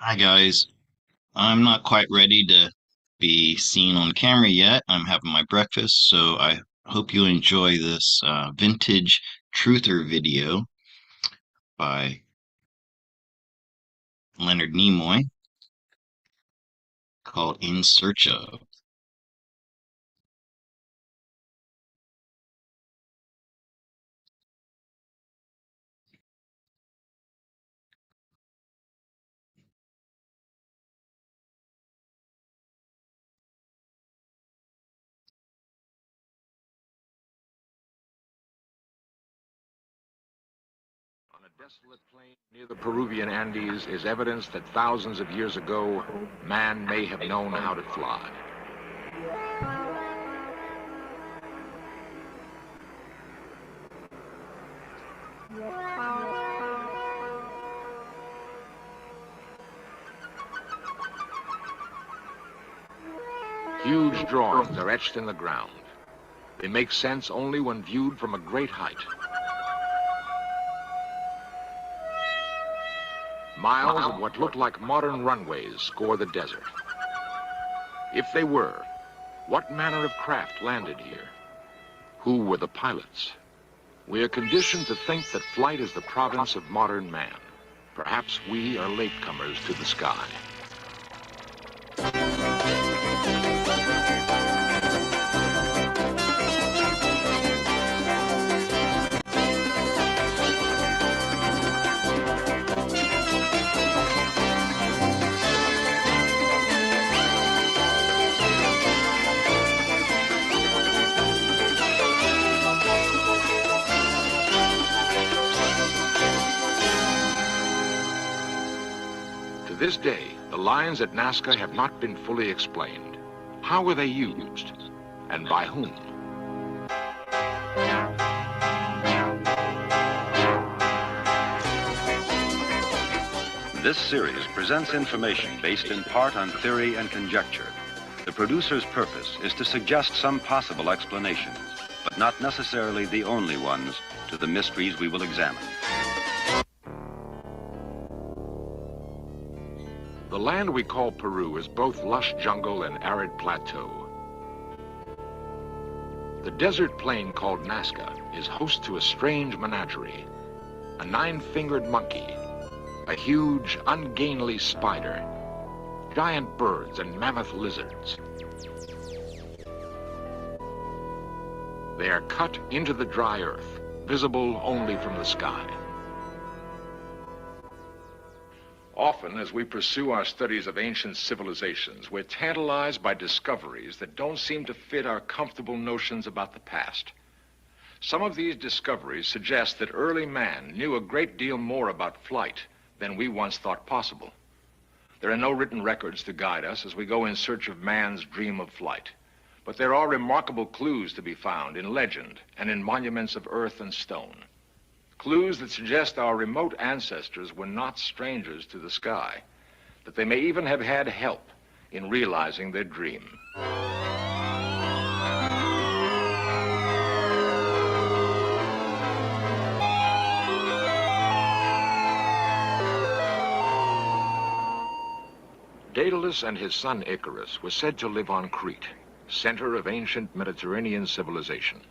Hi guys. I'm not quite ready to be seen on camera yet. I'm having my breakfast, so I hope you enjoy this vintage truther video by Leonard Nimoy called In Search of. On a desolate plain near the Peruvian Andes is evidence that thousands of years ago, man may have known how to fly. Huge drawings are etched in the ground. They make sense only when viewed from a great height. Miles of what look like modern runways score the desert. If they were, what manner of craft landed here? Who were the pilots? We are conditioned to think that flight is the province of modern man. Perhaps we are latecomers to the sky. To this day, the lines at Nazca have not been fully explained. How were they used? And by whom? This series presents information based in part on theory and conjecture. The producer's purpose is to suggest some possible explanations, but not necessarily the only ones, to the mysteries we will examine. The land we call Peru is both lush jungle and arid plateau. The desert plain called Nazca is host to a strange menagerie. A nine-fingered monkey, a huge, ungainly spider, giant birds and mammoth lizards. They are cut into the dry earth, visible only from the sky. Often, as we pursue our studies of ancient civilizations, we're tantalized by discoveries that don't seem to fit our comfortable notions about the past. Some of these discoveries suggest that early man knew a great deal more about flight than we once thought possible. There are no written records to guide us as we go in search of man's dream of flight. But there are remarkable clues to be found in legend and in monuments of earth and stone. Clues that suggest our remote ancestors were not strangers to the sky, that they may even have had help in realizing their dream. Daedalus and his son Icarus were said to live on Crete, center of ancient Mediterranean civilization.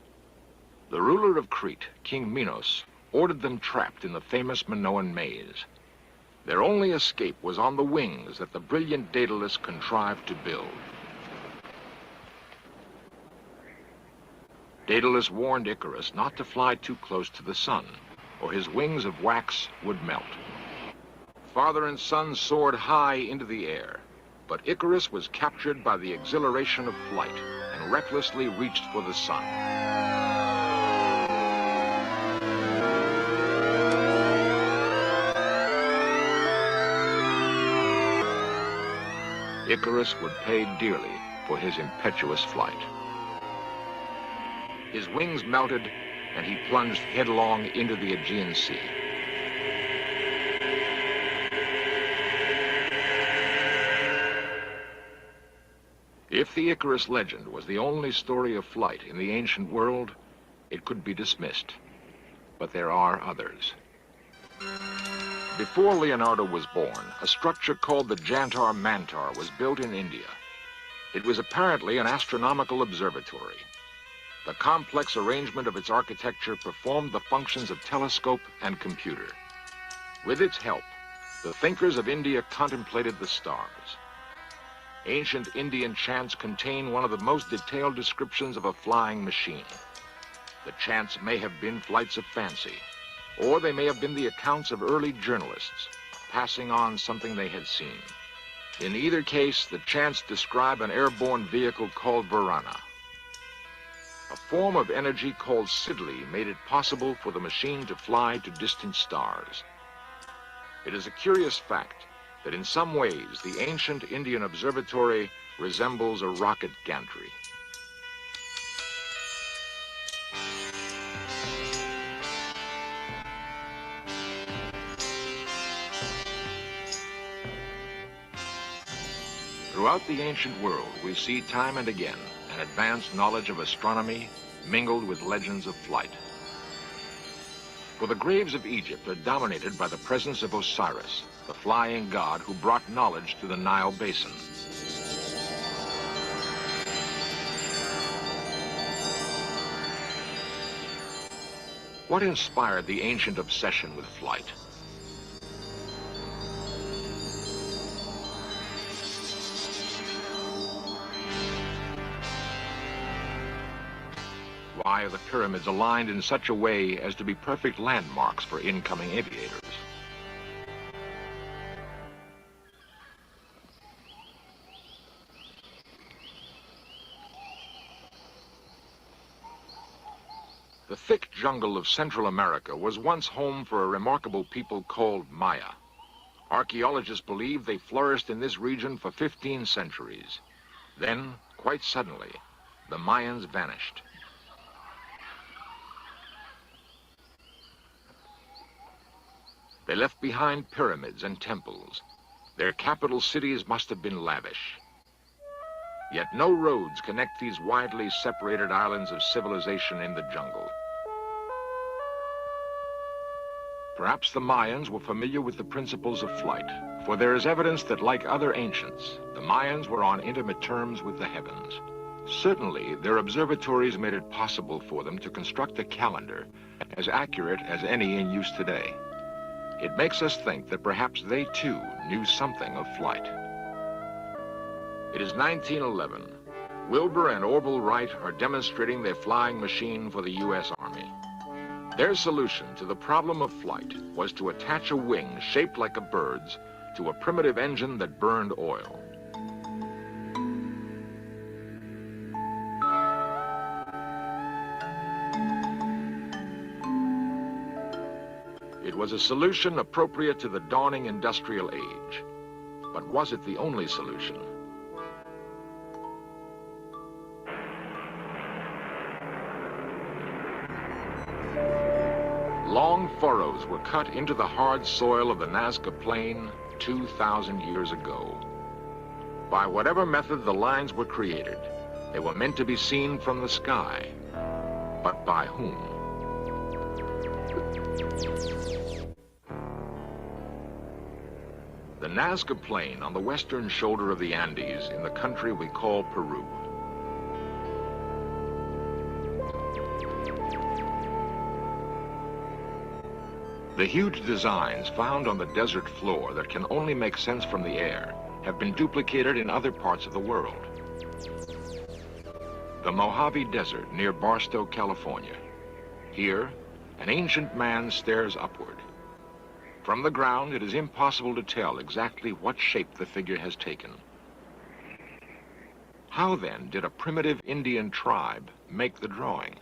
The ruler of Crete, King Minos, ordered them trapped in the famous Minoan maze. Their only escape was on the wings that the brilliant Daedalus contrived to build. Daedalus warned Icarus not to fly too close to the sun, or his wings of wax would melt. Father and son soared high into the air, but Icarus was captured by the exhilaration of flight and recklessly reached for the sun. Icarus would pay dearly for his impetuous flight. His wings melted, and he plunged headlong into the Aegean Sea. If the Icarus legend was the only story of flight in the ancient world, it could be dismissed. But there are others. Before Leonardo was born, a structure called the Jantar Mantar was built in India. It was apparently an astronomical observatory. The complex arrangement of its architecture performed the functions of telescope and computer. With its help, the thinkers of India contemplated the stars. Ancient Indian chants contain one of the most detailed descriptions of a flying machine. The chants may have been flights of fancy, or they may have been the accounts of early journalists passing on something they had seen. In either case, the chants describe an airborne vehicle called Varana. A form of energy called Sidli made it possible for the machine to fly to distant stars. It is a curious fact that in some ways the ancient Indian observatory resembles a rocket gantry. Throughout the ancient world, we see time and again an advanced knowledge of astronomy mingled with legends of flight. For the graves of Egypt are dominated by the presence of Osiris, the flying god who brought knowledge to the Nile basin. What inspired the ancient obsession with flight? Why are the pyramids aligned in such a way as to be perfect landmarks for incoming aviators? The thick jungle of Central America was once home for a remarkable people called Maya. Archaeologists believe they flourished in this region for 15 centuries. Then, quite suddenly, the Mayans vanished. They left behind pyramids and temples. Their capital cities must have been lavish. Yet no roads connect these widely separated islands of civilization in the jungle. Perhaps the Mayans were familiar with the principles of flight, for there is evidence that, like other ancients, the Mayans were on intimate terms with the heavens. Certainly, their observatories made it possible for them to construct a calendar as accurate as any in use today. It makes us think that perhaps they, too, knew something of flight. It is 1911. Wilbur and Orville Wright are demonstrating their flying machine for the U.S. Army. Their solution to the problem of flight was to attach a wing shaped like a bird's to a primitive engine that burned oil. It was a solution appropriate to the dawning industrial age. But was it the only solution? Long furrows were cut into the hard soil of the Nazca Plain 2,000 years ago. By whatever method the lines were created, they were meant to be seen from the sky. But by whom? The Nazca Plain on the western shoulder of the Andes in the country we call Peru. The huge designs found on the desert floor that can only make sense from the air have been duplicated in other parts of the world. The Mojave Desert near Barstow, California. Here, an ancient man stares upward. From the ground, it is impossible to tell exactly what shape the figure has taken. How then did a primitive Indian tribe make the drawing?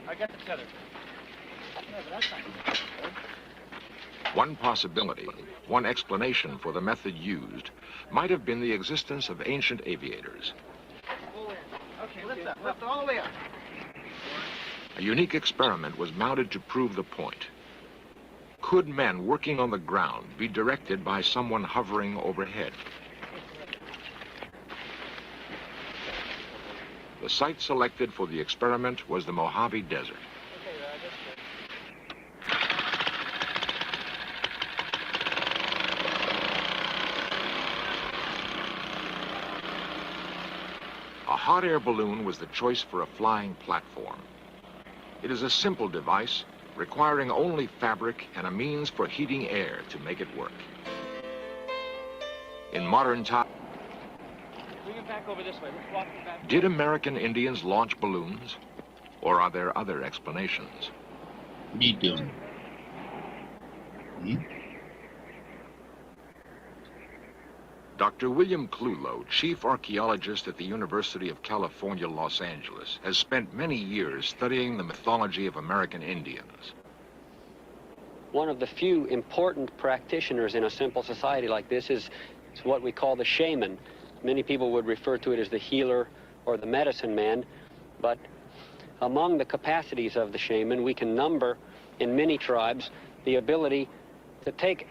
I got the tether. Yeah, but that's not good. One possibility, one explanation for the method used, might have been the existence of ancient aviators. Okay, lift up, lift all the way up. A unique experiment was mounted to prove the point. Could men working on the ground be directed by someone hovering overhead? The site selected for the experiment was the Mojave Desert. A hot air balloon was the choice for a flying platform. It is a simple device requiring only fabric and a means for heating air to make it work. In modern times, Bring him back over this way. Let's walk him back. did American Indians launch balloons? Or are there other explanations? What are you doing? Hmm? Dr. William Clulow, chief archaeologist at the University of California, Los Angeles, has spent many years studying the mythology of American Indians. One of the few important practitioners in a simple society like this is what we call the shaman. Many people would refer to it as the healer or the medicine man, but among the capacities of the shaman, we can number in many tribes the ability to take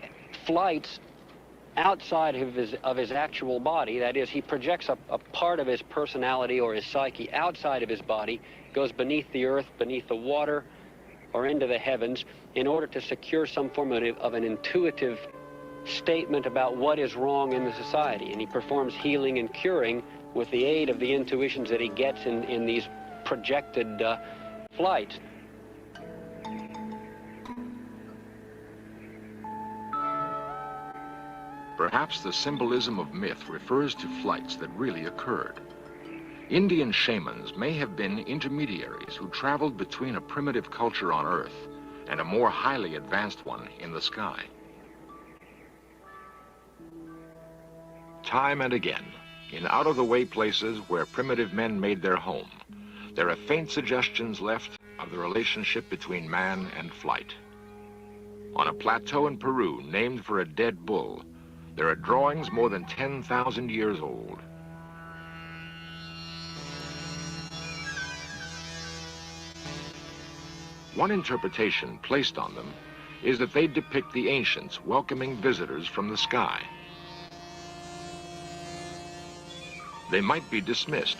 flights outside of his actual body. That is, he projects a part of his personality or his psyche outside of his body, goes beneath the earth, beneath the water, or into the heavens in order to secure some form of an intuitive statement about what is wrong in the society. And he performs healing and curing with the aid of the intuitions that he gets in these projected flights. Perhaps the symbolism of myth refers to flights that really occurred. Indian shamans may have been intermediaries who traveled between a primitive culture on Earth and a more highly advanced one in the sky. Time and again, in out-of-the-way places where primitive men made their home, there are faint suggestions left of the relationship between man and flight. On a plateau in Peru named for a dead bull, there are drawings more than 10,000 years old. One interpretation placed on them is that they depict the ancients welcoming visitors from the sky. They might be dismissed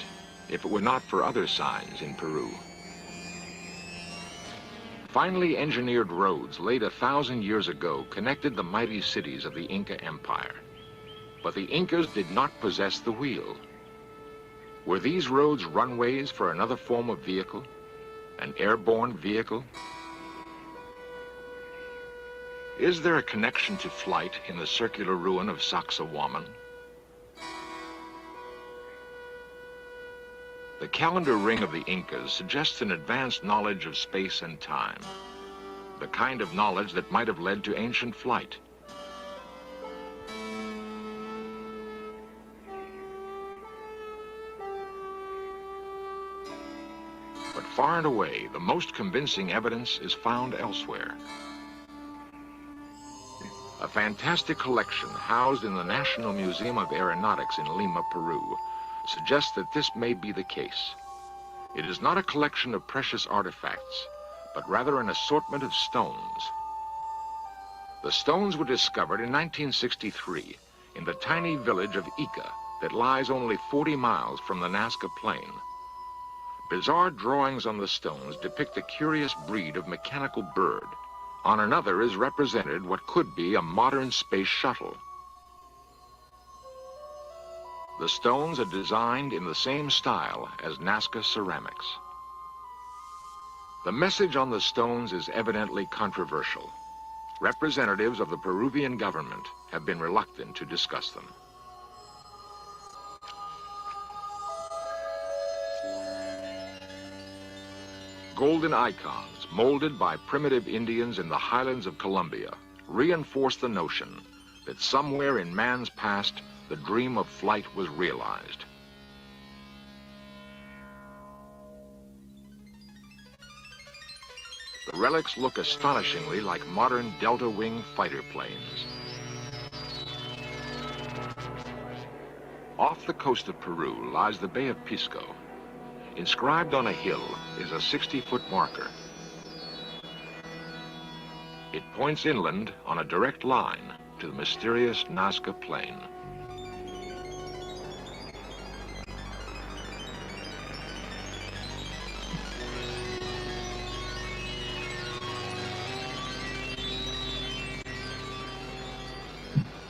if it were not for other signs in Peru. Finely engineered roads laid 1,000 years ago connected the mighty cities of the Inca Empire. But the Incas did not possess the wheel. Were these roads runways for another form of vehicle? An airborne vehicle? Is there a connection to flight in the circular ruin of Sacsayhuaman? The calendar ring of the Incas suggests an advanced knowledge of space and time, the kind of knowledge that might have led to ancient flight. But far and away, the most convincing evidence is found elsewhere. A fantastic collection housed in the National Museum of Aeronautics in Lima, Peru, suggests that this may be the case. It is not a collection of precious artifacts, but rather an assortment of stones. The stones were discovered in 1963 in the tiny village of Ica that lies only 40 miles from the Nazca Plain. Bizarre drawings on the stones depict a curious breed of mechanical bird. On another is represented what could be a modern space shuttle. The stones are designed in the same style as Nazca ceramics. The message on the stones is evidently controversial. Representatives of the Peruvian government have been reluctant to discuss them. Golden icons, molded by primitive Indians in the highlands of Colombia, reinforce the notion that somewhere in man's past, the dream of flight was realized. The relics look astonishingly like modern delta-wing fighter planes. Off the coast of Peru lies the Bay of Pisco. Inscribed on a hill is a 60-foot marker. It points inland on a direct line to the mysterious Nazca Plain.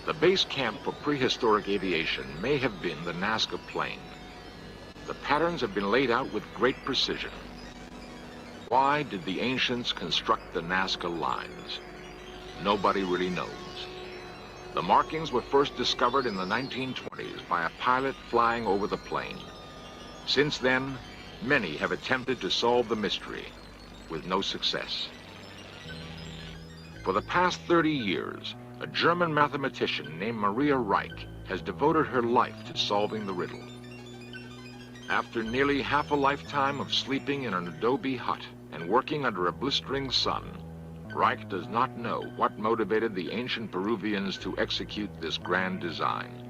The base camp for prehistoric aviation may have been the Nazca Plain. The patterns have been laid out with great precision. Why did the ancients construct the Nazca lines? Nobody really knows. The markings were first discovered in the 1920s by a pilot flying over the plain. Since then, many have attempted to solve the mystery, with no success. For the past 30 years, a German mathematician named Maria Reich has devoted her life to solving the riddle. After nearly half a lifetime of sleeping in an adobe hut and working under a blistering sun, Reich does not know what motivated the ancient Peruvians to execute this grand design.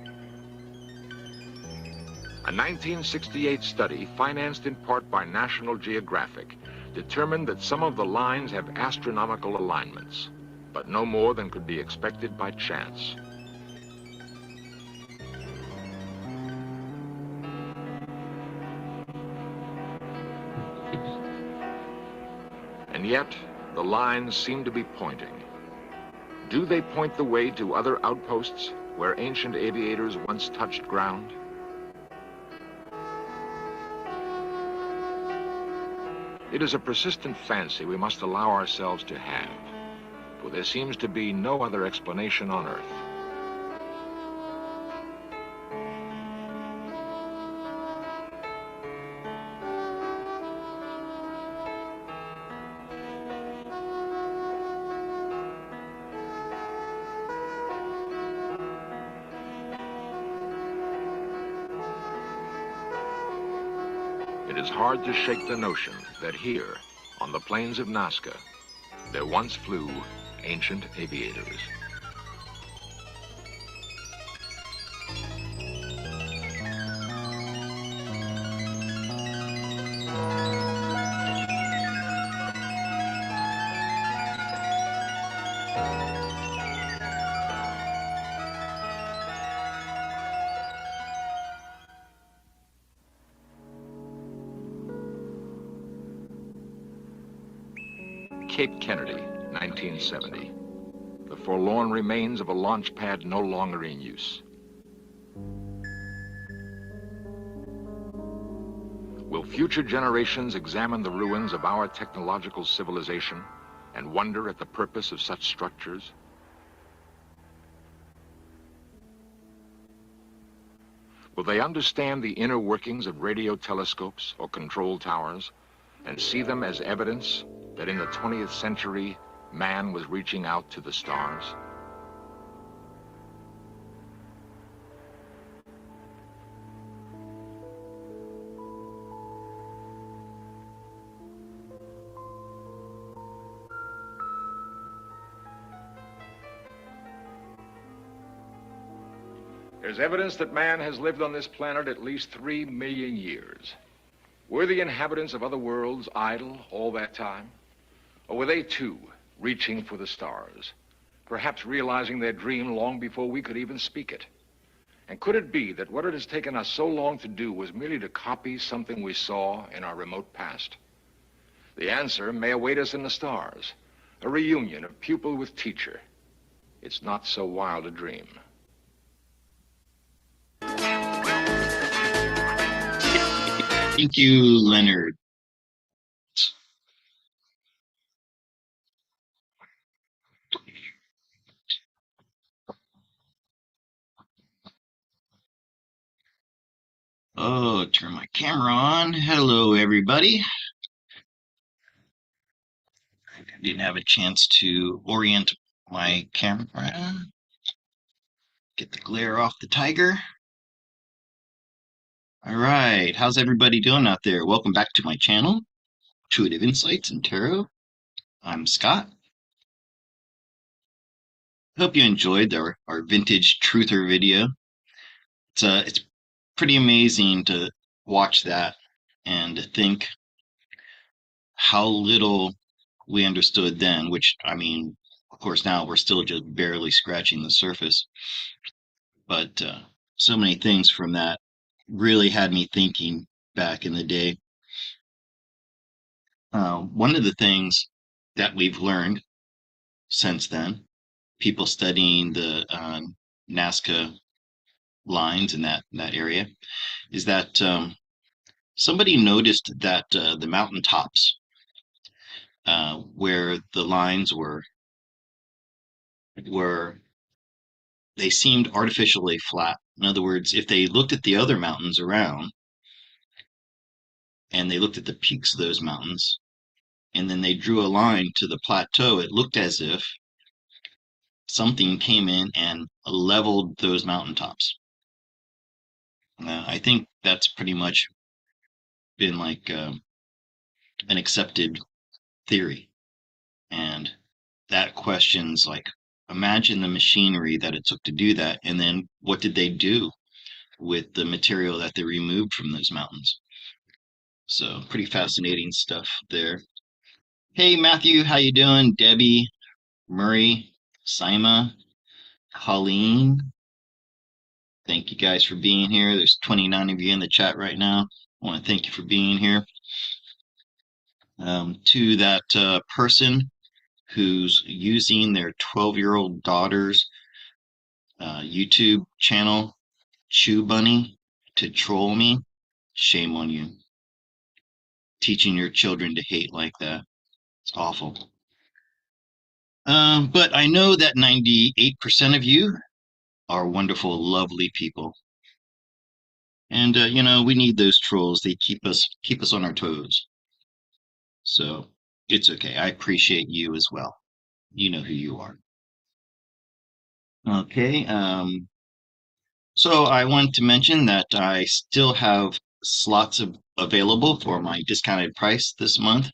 A 1968 study, financed in part by National Geographic, determined that some of the lines have astronomical alignments, but no more than could be expected by chance. And yet, the lines seem to be pointing. Do they point the way to other outposts where ancient aviators once touched ground? It is a persistent fancy we must allow ourselves to have, for there seems to be no other explanation on Earth. It is hard to shake the notion that here, on the plains of Nazca, there once flew ancient aviators. Cape Kennedy, 1970. The forlorn remains of a launch pad no longer in use. Will future generations examine the ruins of our technological civilization and wonder at the purpose of such structures? Will they understand the inner workings of radio telescopes or control towers and see them as evidence that in the 20th century, man was reaching out to the stars? There's evidence that man has lived on this planet at least 3 million years. Were the inhabitants of other worlds idle all that time? Or were they, too, reaching for the stars, perhaps realizing their dream long before we could even speak it? And could it be that what it has taken us so long to do was merely to copy something we saw in our remote past? The answer may await us in the stars, a reunion of pupil with teacher. It's not so wild a dream. Thank you, Leonard. Oh, turn my camera on. Hello, everybody. I didn't have a chance to orient my camera. Get the glare off the tiger. All right, how's everybody doing out there? Welcome back to my channel, Intuitive Insights in Tarot. I'm Scott. Hope you enjoyed our vintage truther video. It's pretty amazing to watch that and to think how little we understood then, which, I mean, of course, now we're still just barely scratching the surface. But so many things from that really had me thinking back in the day. One of the things that we've learned since then, people studying the Nazca lines in that area, is that somebody noticed that the mountaintops, where the lines were they seemed artificially flat. In other words, if they looked at the other mountains around and they looked at the peaks of those mountains, and then they drew a line to the plateau, it looked as if something came in and leveled those mountaintops. I think that's pretty much been like an accepted theory. And that questions like, imagine the machinery that it took to do that, and then what did they do with the material that they removed from those mountains? So pretty fascinating stuff there. Hey Matthew, how you doing? Debbie, Murray, Sima, Colleen. Thank you guys for being here. There's 29 of you in the chat right now. I want to thank you for being here. To that person who's using their 12-year-old daughter's YouTube channel, Chew Bunny, to troll me, shame on you. Teaching your children to hate like that. It's awful. But I know that 98% of you are wonderful, lovely people. And you know, we need those trolls. They keep us on our toes. So it's okay. I appreciate you as well. You know who you are. Okay. So I want to mention that I still have slots available for my discounted price this month.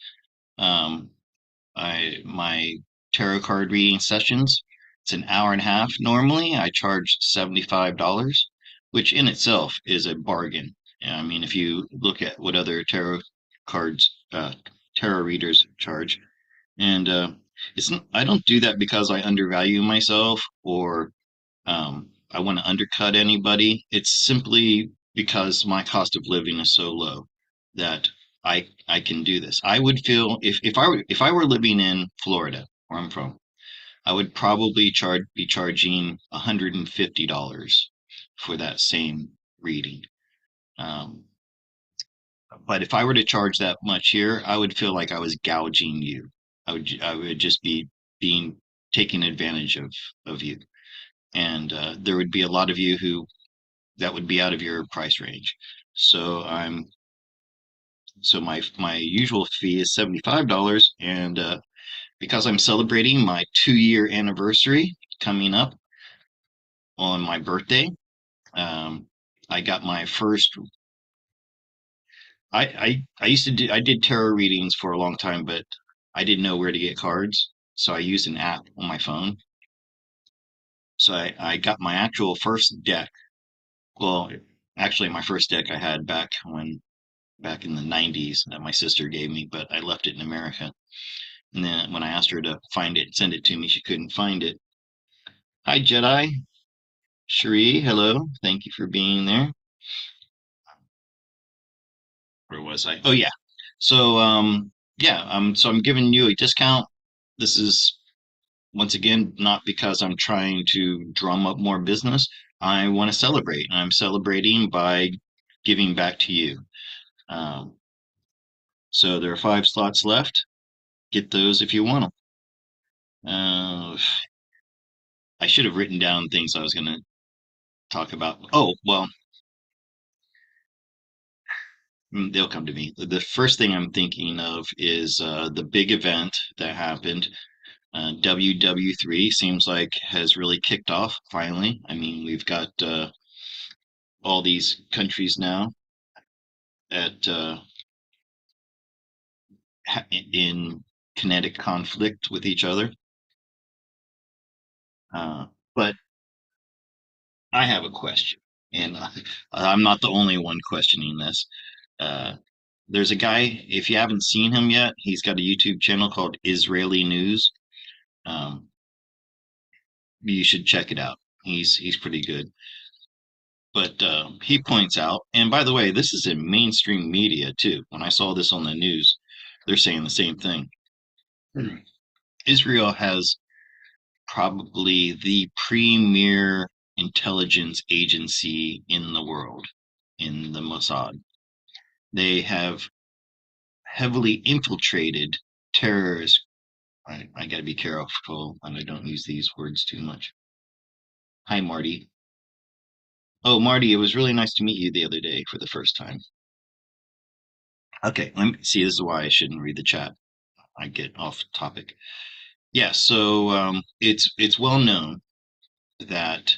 My tarot card reading sessions, it's an hour and a half. Normally, I charge $75, which in itself is a bargain. I mean, if you look at what other tarot readers charge, and I don't do that because I undervalue myself or I want to undercut anybody. It's simply because my cost of living is so low that I can do this. I would feel if I were living in Florida, where I'm from, I would probably be charging $150 for that same reading. But if I were to charge that much here, I would feel like I was gouging you. I would just be being taking advantage of you, and there would be a lot of you who that would be out of your price range. So my usual fee is $75, and because I'm celebrating my 2-year anniversary coming up on my birthday, I got my first. I did tarot readings for a long time, but I didn't know where to get cards, so I used an app on my phone. So I got my actual first deck. Well, actually, my first deck I had back in the 90s that my sister gave me, but I left it in America. And then when I asked her to find it, send it to me, she couldn't find it. Hi, Jedi. Cherie, hello. Thank you for being there. Where was I? Oh, yeah. So, so I'm giving you a discount. This is, once again, not because I'm trying to drum up more business. I want to celebrate, and I'm celebrating by giving back to you. So there are 5 slots left. Get those if you want them. I should have written down things I was going to talk about. Oh, well, they'll come to me. The first thing I'm thinking of is the big event that happened. WW3 seems like has really kicked off finally. I mean, we've got all these countries now at in kinetic conflict with each other. But I have a question, and I'm not the only one questioning this. There's a guy, if you haven't seen him yet, he's got a YouTube channel called Israeli News. You should check it out. He's pretty good. But he points out, and by the way, this is in mainstream media too. When I saw this on the news, they're saying the same thing. Israel has probably the premier intelligence agency in the world, in the Mossad. They have heavily infiltrated terrorist. I got to be careful and I don't use these words too much. Hi, Marty. Oh, Marty, it was really nice to meet you the other day for the first time. Okay, let me see. This is why I shouldn't read the chat. I get off topic. Yeah, so it's well known that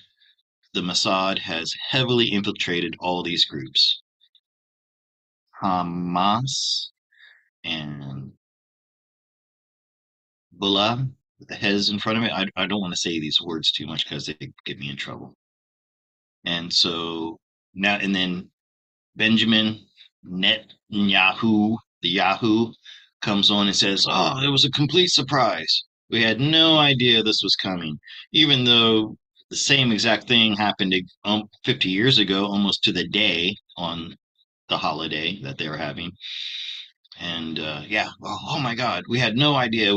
the Mossad has heavily infiltrated all these groups. Hamas and Bullah, with the heads in front of it. I don't want to say these words too much because they get me in trouble. And so now, and then Benjamin Netanyahu, the Yahoo, comes on and says, "Oh, it was a complete surprise. We had no idea this was coming, even though the same exact thing happened 50 years ago, almost to the day on the holiday that they were having." And yeah, oh my God, we had no idea.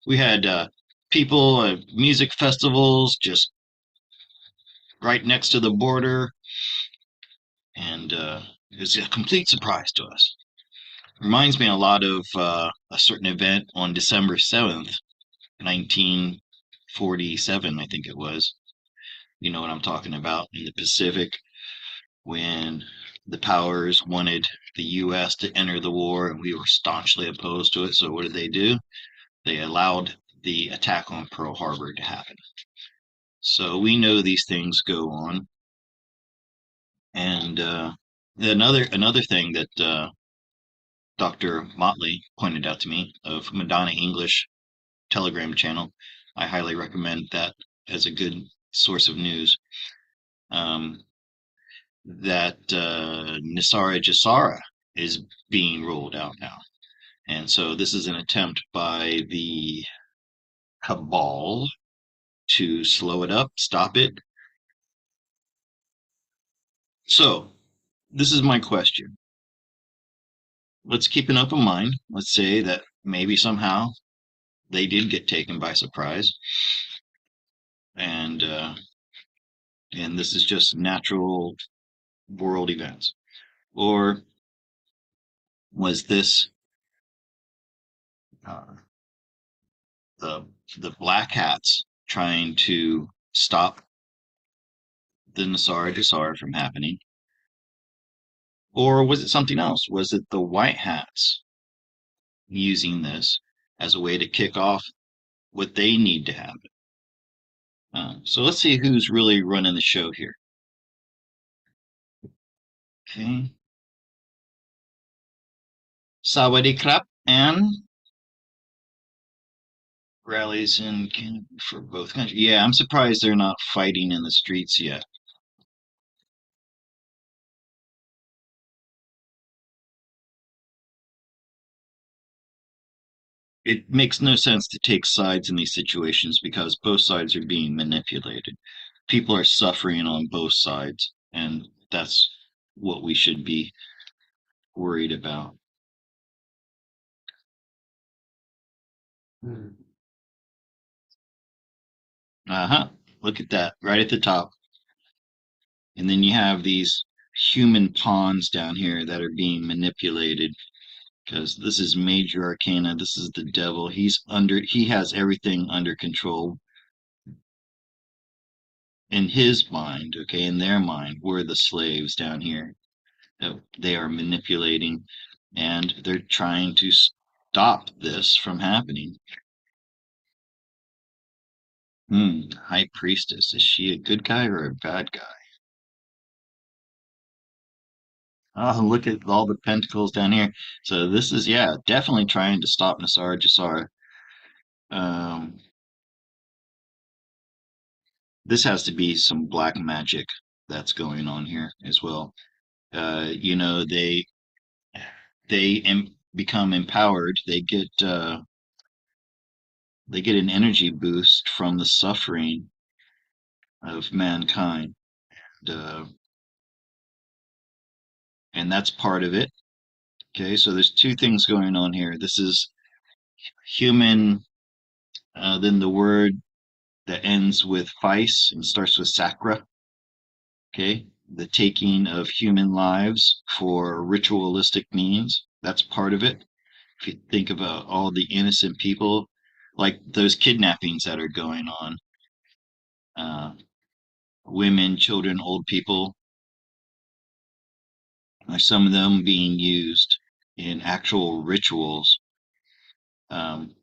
We had people at music festivals just right next to the border, and it was a complete surprise to us. Reminds me a lot of a certain event on December 7th, 1947, I think it was. You know what I'm talking about, in the Pacific, when the powers wanted the U.S. to enter the war, and we were staunchly opposed to it. So what did they do? They allowed the attack on Pearl Harbor to happen. So we know these things go on. And another thing that Dr. Motley pointed out to me of Madonna English Telegram channel. I highly recommend that as a good source of news. That Nisara Jasara is being rolled out now. And so this is an attempt by the cabal to slow it up, stop it. So this is my question. Let's keep an open mind. Let's say that maybe somehow they did get taken by surprise, and this is just natural world events, or was this uh, the black hats trying to stop the Nasara Jasara from happening, or was it something else? Was it the white hats using this as a way to kick off what they need to happen? So let's see who's really running the show here. Okay. Sawadee krap and rallies in Canada for both countries. Yeah, I'm surprised they're not fighting in the streets yet. It makes no sense to take sides in these situations because both sides are being manipulated. People are suffering on both sides, and that's what we should be worried about. Uh-huh. Look at that, right at the top. And then you have these human pawns down here that are being manipulated because this is major arcana. This is the devil. He has everything under control in his mind, okay, in their mind. We're the slaves down here that they are manipulating, and they're trying to stop this from happening. High Priestess. Is she a good guy or a bad guy? Oh, look at all the pentacles down here. So this is, yeah, definitely trying to stop Nasara Jasara. This has to be some black magic that's going on here as well. You know, they become empowered. They get an energy boost from the suffering of mankind, uh, and that's part of it. Okay, so there's two things going on here. This is human. Then the word that ends with "feis" and starts with "sacra." Okay, the taking of human lives for ritualistic means. That's part of it. If you think about all the innocent people, like those kidnappings that are going on, uh, women, children, old people, some of them being used in actual rituals. Um,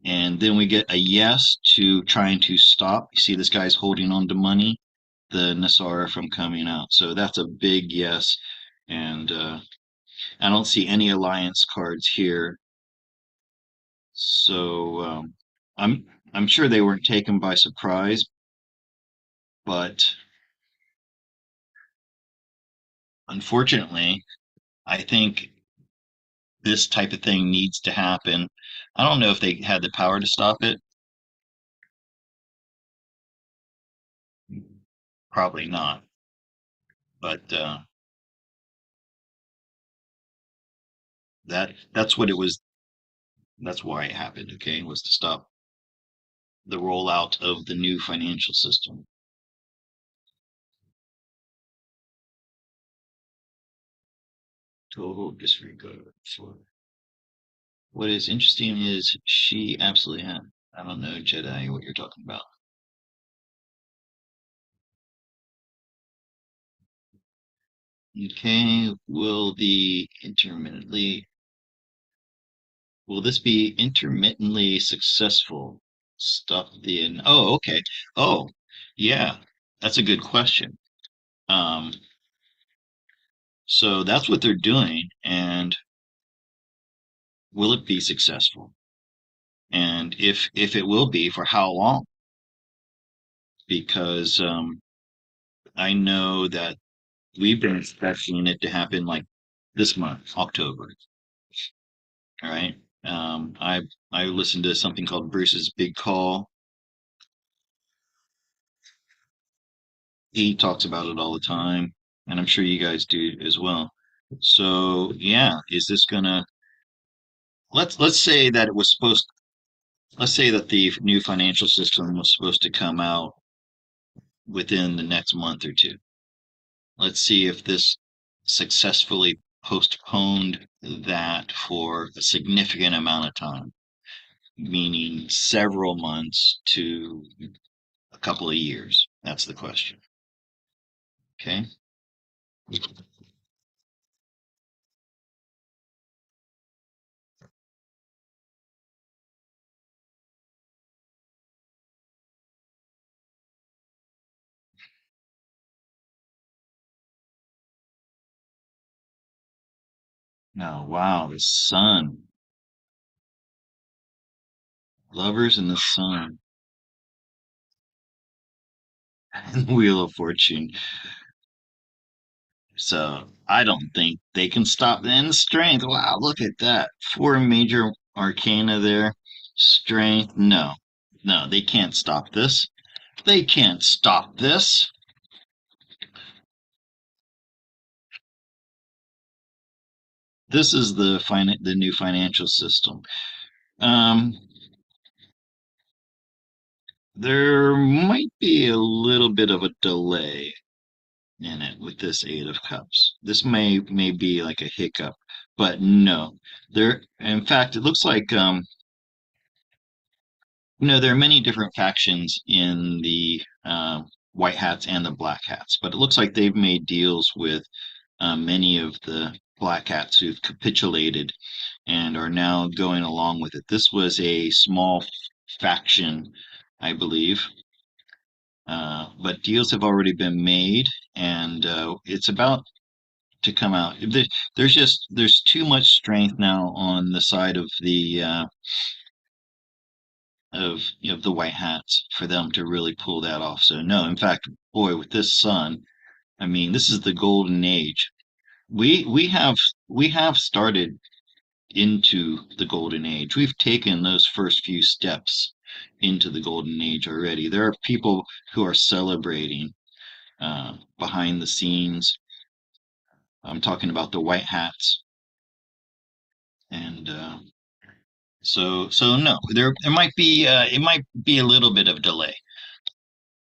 and then we get a yes to trying to stop. You see, this guy's holding on to money, the Nasara from coming out. So that's a big yes. And I don't see any alliance cards here. So I'm sure they weren't taken by surprise, but unfortunately, I think this type of thing needs to happen. I don't know if they had the power to stop it. Probably not. But that's what it was. That's why it happened. Okay, was to stop the rollout of the new financial system. Total disregard for. What is interesting is she absolutely had. I don't know, Jedi, what you're talking about. Okay, will this be intermittently successful? Stop the, oh, okay. Oh, yeah, that's a good question. Um, so that's what they're doing, and will it be successful? And if it will be, for how long? Because I know that we've been expecting it to happen like this month, October. All right. I listened to something called Bruce's Big Call. He talks about it all the time, and I'm sure you guys do as well. So yeah, is this gonna let's say that it was supposed let's say that the new financial system was supposed to come out within the next month or two. Let's see if this successfully postponed that for a significant amount of time, meaning several months to a couple of years. That's the question. Okay. Oh, wow. The sun. Lovers in the sun. And Wheel of Fortune. So I don't think they can stop the end strength. Wow, look at that. Four major arcana there. Strength. No. No, they can't stop this. They can't stop this. This is the new financial system. Um, there might be a little bit of a delay in it with this Eight of Cups. This may be like a hiccup, but no. There, in fact, it looks like there are many different factions in the white hats and the black hats, but it looks like they've made deals with many of the black hats who've capitulated and are now going along with it. This was a small faction, I believe, but deals have already been made, and it's about to come out. There's too much strength now on the side of the of the white hats for them to really pull that off. So no, in fact, boy, with this sun, I mean, this is the golden age. We have started into the golden age. We've taken those first few steps into the golden age already. There are people who are celebrating behind the scenes. I'm talking about the white hats, and so no, there might be it might be a little bit of delay.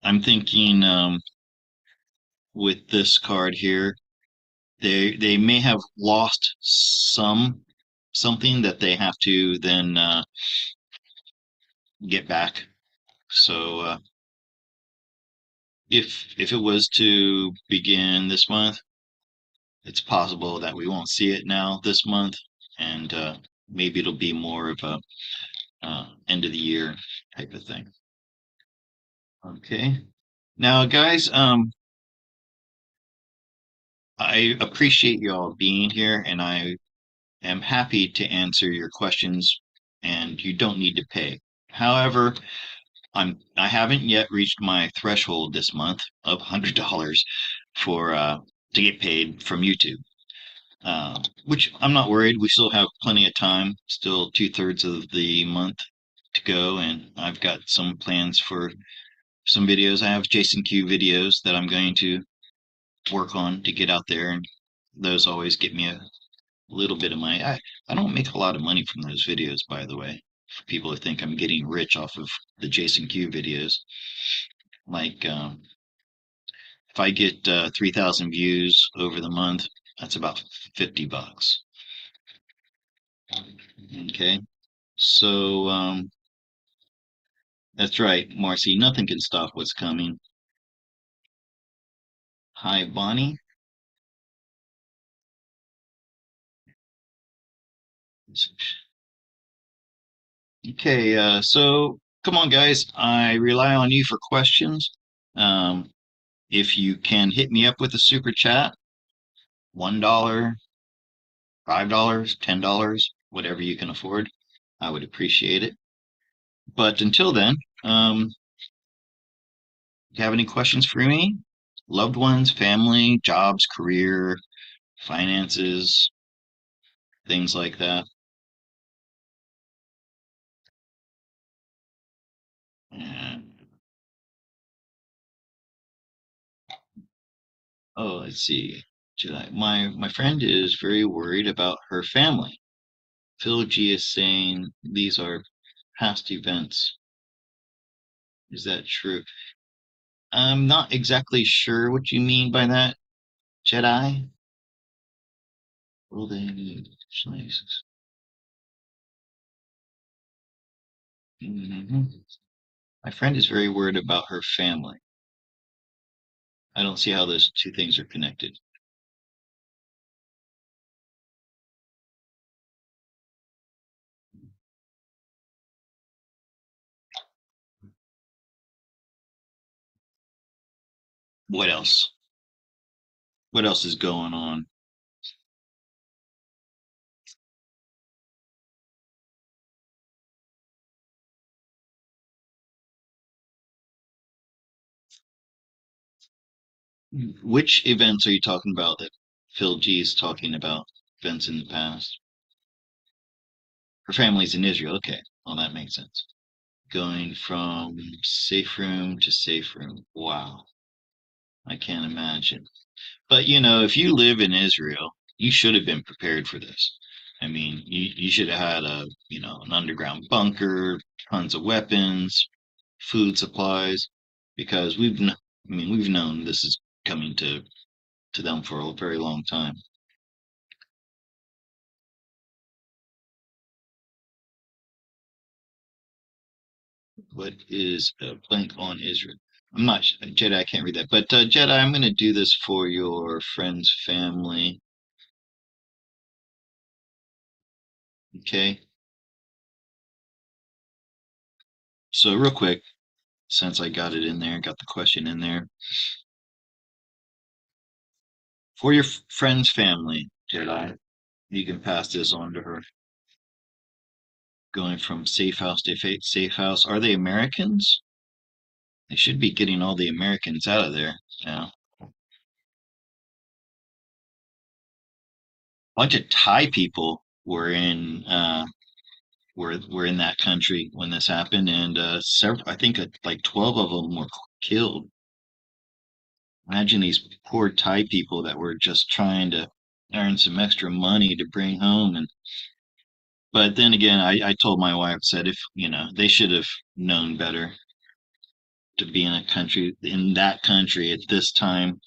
I'm thinking with this card here. They may have lost something that they have to then get back. So if it was to begin this month, it's possible that we won't see it now this month, and maybe it'll be more of a end of the year type of thing. Okay. Now, guys, I appreciate you all being here, and I am happy to answer your questions, and you don't need to pay. However, I haven't yet reached my threshold this month of $100 for to get paid from YouTube. Which I'm not worried. We still have plenty of time, still 2/3 of the month to go, and I've got some plans for some videos. I have Jason Q videos that I'm going to work on to get out there, and those always get me a little bit of money. I don't make a lot of money from those videos, by the way. For people who think I'm getting rich off of the Jason Q videos, like if I get 3,000 views over the month, that's about $50. Okay, so that's right, Marcy. Nothing can stop what's coming. Hi, Bonnie. Okay, so come on, guys. I rely on you for questions. If you can hit me up with a super chat, $1, $5, $10, whatever you can afford, I would appreciate it. But until then, you have any questions for me? Loved ones, family, jobs, career, finances, things like that. And, oh, let's see. My friend is very worried about her family. Phil G is saying these are past events. Is that true? I'm not exactly sure what you mean by that, Jedi. Will they need places? My friend is very worried about her family. I don't see how those two things are connected. What else? What else is going on? Which events are you talking about that Phil G is talking about? Events in the past? Her family's in Israel. Okay, well, that makes sense. Going from safe room to safe room. Wow, I can't imagine. But if you live in Israel, you should have been prepared for this. I mean, you should have had an underground bunker, tons of weapons, food supplies, because we've known this is coming to them for a very long time. What is a blank on Israel? I'm not Jedi. I can't read that, but Jedi, I'm going to do this for your friend's family. Okay. So real quick, since I got it in there, got the question in there. For your friend's family, Jedi, you can pass this on to her. Going from safe house to safe house. Are they Americans? They should be getting all the Americans out of there now. A bunch of Thai people were in were in that country when this happened, and several, I think like 12 of them were killed. Imagine these poor Thai people that were just trying to earn some extra money to bring home. But then again, I told my wife, said if they should have known better to be in that country at this time.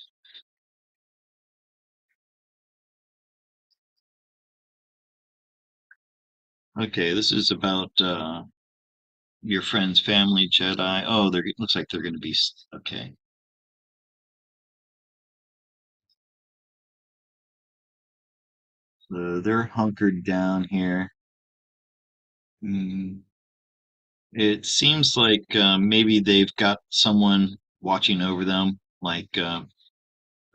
Okay, this is about your friend's family Jedi. Oh, it looks like they're going to be okay. So they're hunkered down here. Mm, it seems like maybe they've got someone watching over them, like a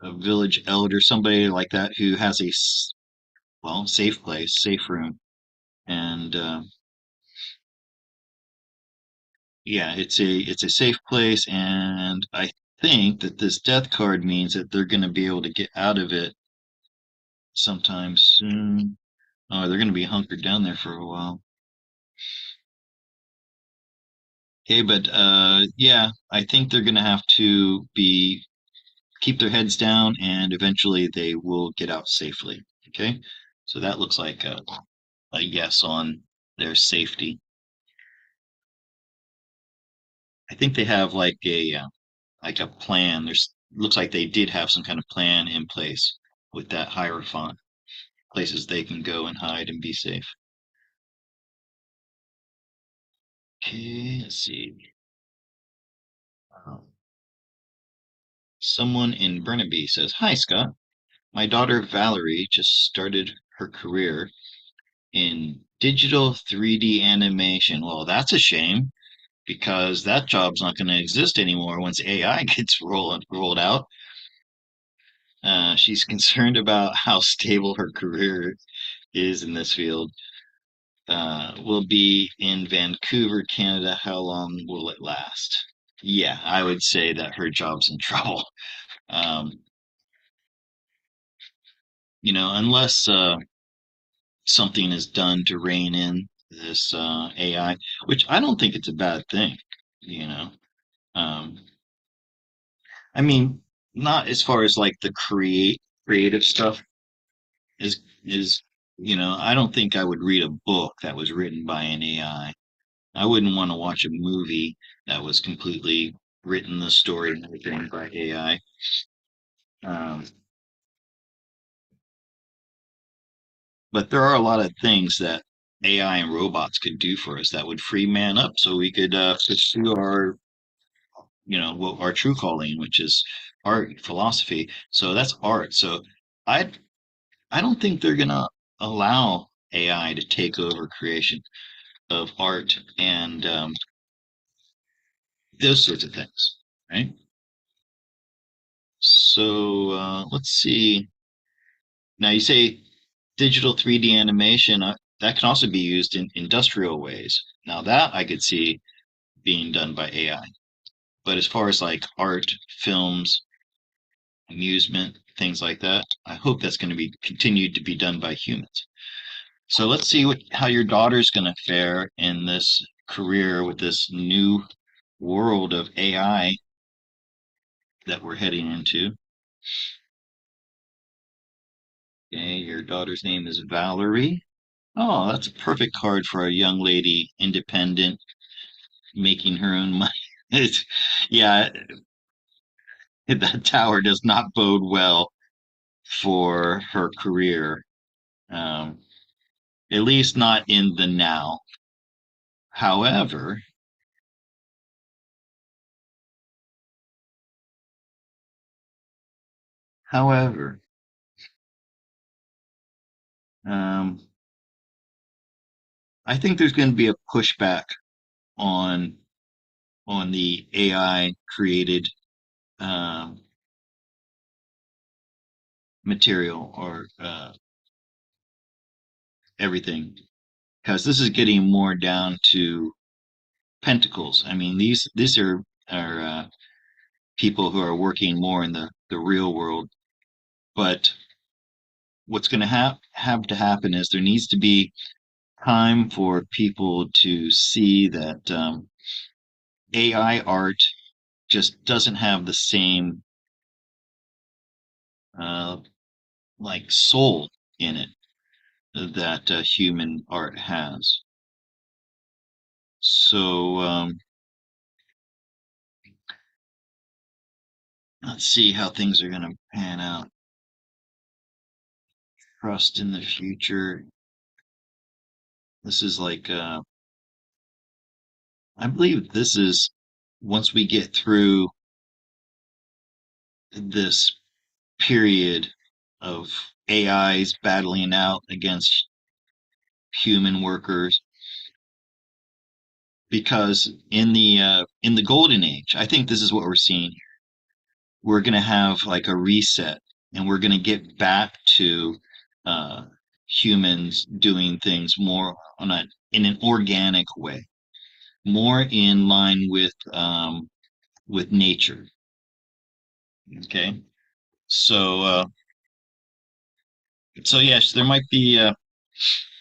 village elder, somebody like that who has a safe place, safe room, and yeah, it's a safe place, and I think that this death card means that they're going to be able to get out of it sometime soon. Oh, they're going to be hunkered down there for a while. Okay, but yeah, I think they're going to have to be keep their heads down, and eventually they will get out safely. Okay, so that looks like a yes on their safety. I think they have like a plan. There's looks like they did have some kind of plan in place with that Hierophant, places they can go and hide and be safe. Okay, let's see. Um, Someone in Burnaby says, "Hi, Scott. My daughter Valerie just started her career in digital 3D animation." Well, that's a shame because that job's not going to exist anymore once AI gets rolled out. She's concerned about how stable her career is in this field. Will be in Vancouver, Canada. How long will it last? Yeah, I would say that her job's in trouble. Um, unless something is done to rein in this AI, which I don't think it's a bad thing. You know, um, I mean, not as far as like the creative stuff is. I don't think I would read a book that was written by an AI. I wouldn't want to watch a movie that was completely written the story and everything by AI. Um, but there are a lot of things that AI and robots could do for us that would free man up, so we could pursue our true calling, which is art, philosophy. So that's art. So I I don't think they're gonna allow AI to take over creation of art and those sorts of things, right? So let's see. Now you say digital 3D animation, that can also be used in industrial ways. Now that I could see being done by AI. But as far as like art, films, amusement, things like that, I hope that's going to be continued to be done by humans. So let's see how your daughter's going to fare in this career with this new world of AI that we're heading into. Okay, your daughter's name is Valerie. Oh, that's a perfect card for a young lady, independent, making her own money. It's, yeah, that tower does not bode well for her career, um, at least not in the now. However, however, um, I think there's going to be a pushback on the AI created um, material or everything, because this is getting more down to pentacles. I mean, these are people who are working more in the real world. But what's going to have to happen is there needs to be time for people to see that AI art just doesn't have the same uh, like soul in it that human art has. So let's see how things are going to pan out. Trust in the future. This is like, I believe this is once we get through this period of AIs battling out against human workers, because in the golden age, I think this is what we're seeing here. We're going to have like a reset, and we're going to get back to uh, humans doing things more on a in an organic way, more in line with nature. Okay, so so yes, there might be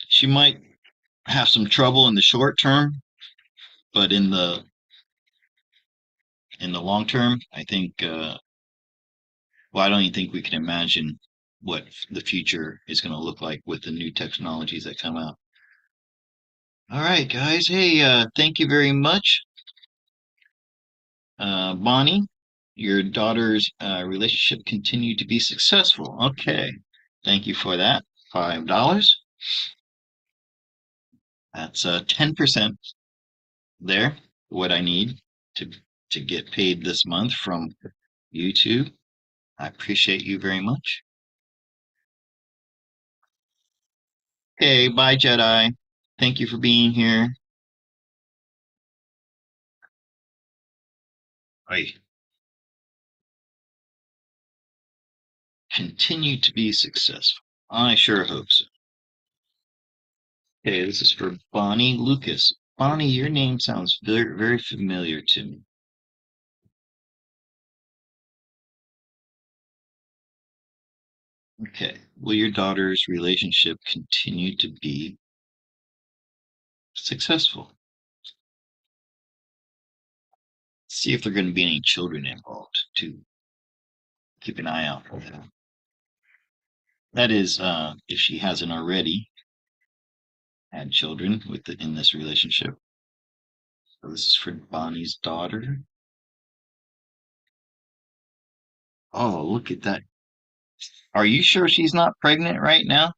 she might have some trouble in the short term, but in the long term, I think well, I don't even think we can imagine what the future is going to look like with the new technologies that come out. All right, guys. Hey, thank you very much. Bonnie, your daughter's relationship continued to be successful. Okay. Thank you for that. $5. That's 10% there, what I need to to get paid this month from YouTube. I appreciate you very much. Okay, bye, Jedi. Thank you for being here. I continue to be successful. I sure hope so. Okay, this is for Bonnie Lucas. Bonnie, your name sounds very, very familiar to me. Okay, will your daughter's relationship continue to be successful? See if there are going to be any children involved, too. Keep an eye out for that. That is, if she hasn't already had children in this relationship. So this is for Bonnie's daughter. Oh, look at that. Are you sure she's not pregnant right now?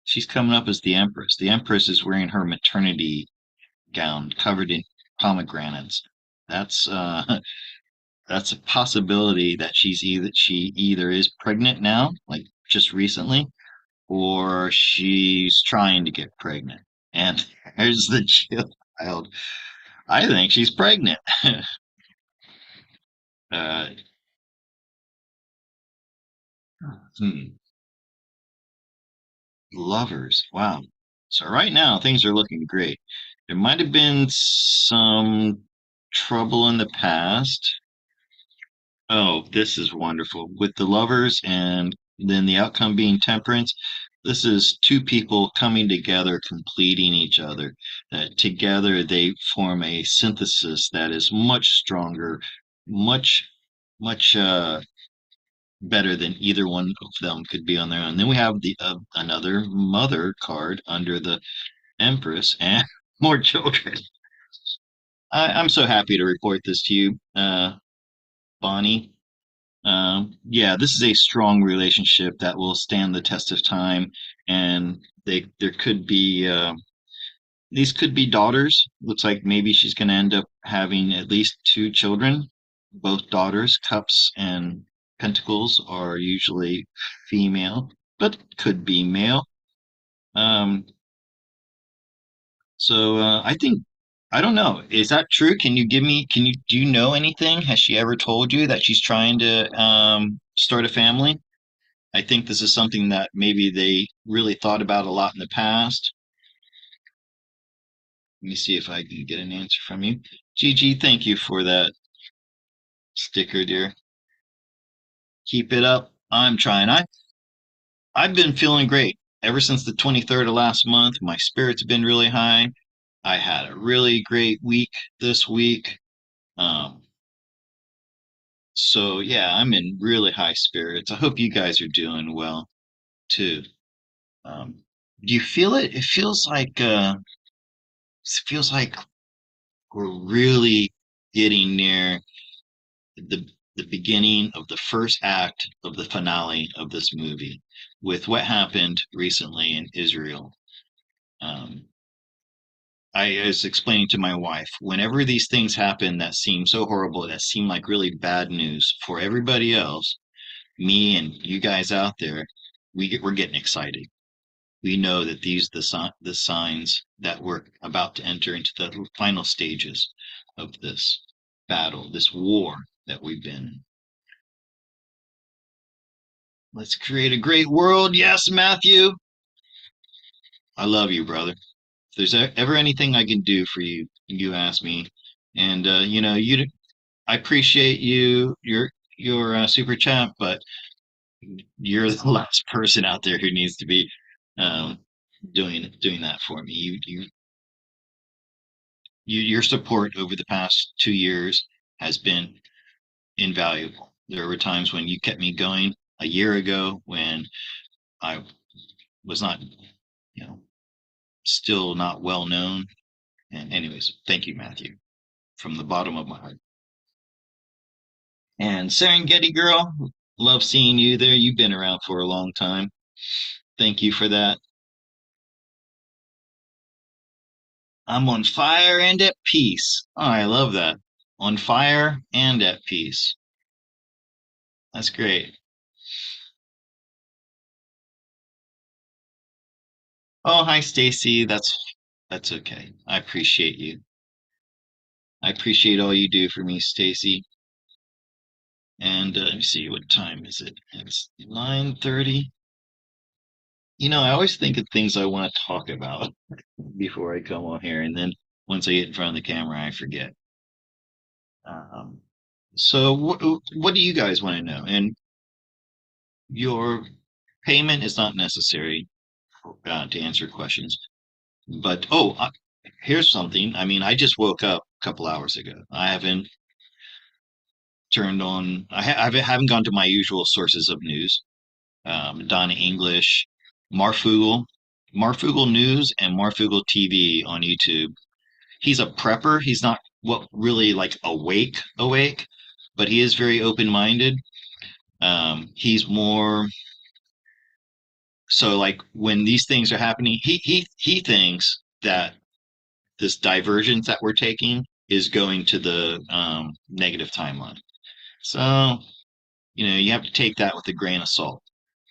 She's coming up as the Empress. The Empress is wearing her maternity gown covered in pomegranates. That's that's a possibility that she either is pregnant now, like just recently, or she's trying to get pregnant. And there's the child. I think she's pregnant. uh, hmm. Lovers. Wow. So right now things are looking great. There might have been some trouble in the past. Oh, this is wonderful. With the lovers and then the outcome being temperance, this is two people coming together, completing each other. Together they form a synthesis that is much stronger, much, much better than either one of them could be on their own. Then we have the another mother card under the Empress and more children. I'm so happy to report this to you, Bonnie. Yeah, this is a strong relationship that will stand the test of time, and there could be these could be daughters. Looks like maybe she's going to end up having at least two children, both daughters. Cups and Pentacles are usually female, but could be male. Um, so I think I don't know. Is that true? Can you give me? Can you do you know anything? Has she ever told you that she's trying to start a family? I think this is something that maybe they really thought about a lot in the past. Let me see if I can get an answer from you. Gigi, thank you for that sticker, dear. Keep it up. I'm trying. I've been feeling great ever since the 23rd of last month. My spirits have been really high. I had a really great week this week. Um, so yeah, I'm in really high spirits. I hope you guys are doing well too. Um, do you feel it? It feels like we're really getting near the the beginning of the first act of the finale of this movie with what happened recently in Israel. Um, I was explaining to my wife, whenever these things happen that seem so horrible, that seem like really bad news for everybody else, me and you guys out there, we're getting excited. We know that these are the signs that we're about to enter into the final stages of this battle, this war that we've been in. Let's create a great world. Yes, Matthew. I love you, brother. If there's ever anything I can do for you, you ask me. And I appreciate your super chat, but you're the last person out there who needs to be um, doing that for me. Your support over the past 2 years has been invaluable. There were times when you kept me going a year ago when I was not, still not well known. And anyways, thank you, Matthew, from the bottom of my heart. And Serengeti girl, love seeing you there. You've been around for a long time. Thank you for that. I'm on fire and at peace. Oh, I love that. On fire and at peace. That's great. Oh, hi, Stacy. That's okay. I appreciate you. I appreciate all you do for me, Stacy. And let me see, what time is it? It's 9:30. I always think of things I want to talk about before I come on here, and then once I get in front of the camera, I forget. Um, so what do you guys want to know? And your payment is not necessary to answer questions. But here's something. I mean, I just woke up a couple hours ago. I haven't turned on. I haven't gone to my usual sources of news. Donna English, Marfugel, Marfugel News, and Marfugel TV on YouTube. He's a prepper. He's not what really like awake, but he is very open-minded. He's more so like when these things are happening, he thinks that this divergence that we're taking is going to the negative timeline. So, you have to take that with a grain of salt.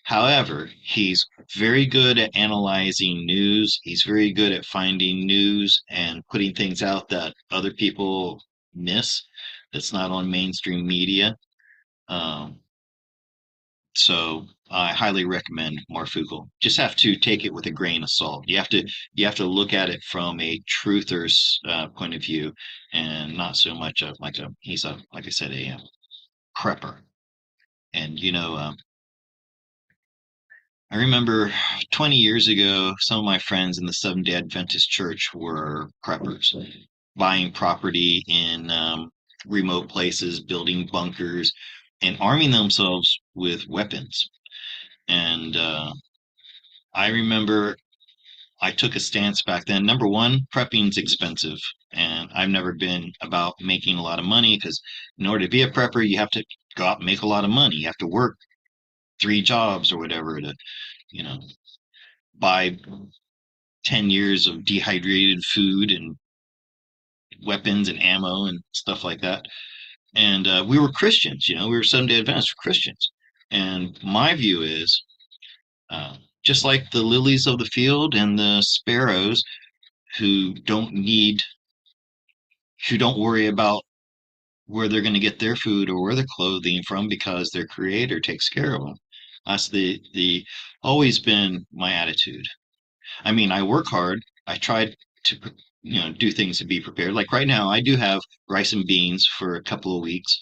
However, he's very good at analyzing news. He's very good at finding news and putting things out that other people miss that's not on mainstream media. Um, so I highly recommend Marfugel. Just have to take it with a grain of salt. You have to look at it from a truther's point of view, and not so much of he's a like I said a prepper. And I remember 20 years ago, some of my friends in the Seventh-day Adventist Church were preppers, buying property in remote places, building bunkers, and arming themselves with weapons. And I remember I took a stance back then. Number one, prepping's expensive, and I've never been about making a lot of money because in order to be a prepper, you have to go out and make a lot of money. You have to work 3 jobs or whatever to, you know, buy 10 years of dehydrated food and weapons and ammo and stuff like that. And we were Christians, we were Seventh-day Adventists Christians. And my view is just like the lilies of the field and the sparrows who don't worry about where they're going to get their food or where their clothing from because their creator takes care of them. That's the always been my attitude. I mean, I work hard. I try to, do things to be prepared. Like right now, I do have rice and beans for a couple of weeks,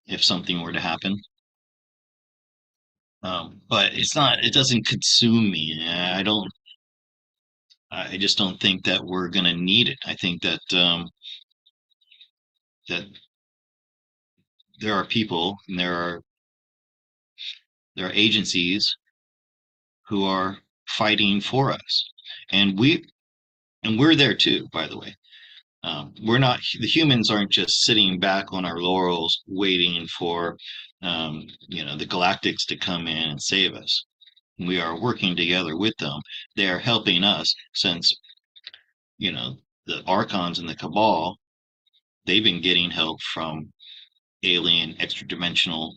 if something were to happen. But it doesn't consume me. I just don't think that we're going to need it. I think that that there are people and there are agencies who are fighting for us, and we're there too. By the way, we're not the humans aren't just sitting back on our laurels waiting for the galactics to come in and save us. We are working together with them. They are helping us since, the Archons and the Cabal, they've been getting help from alien extra-dimensional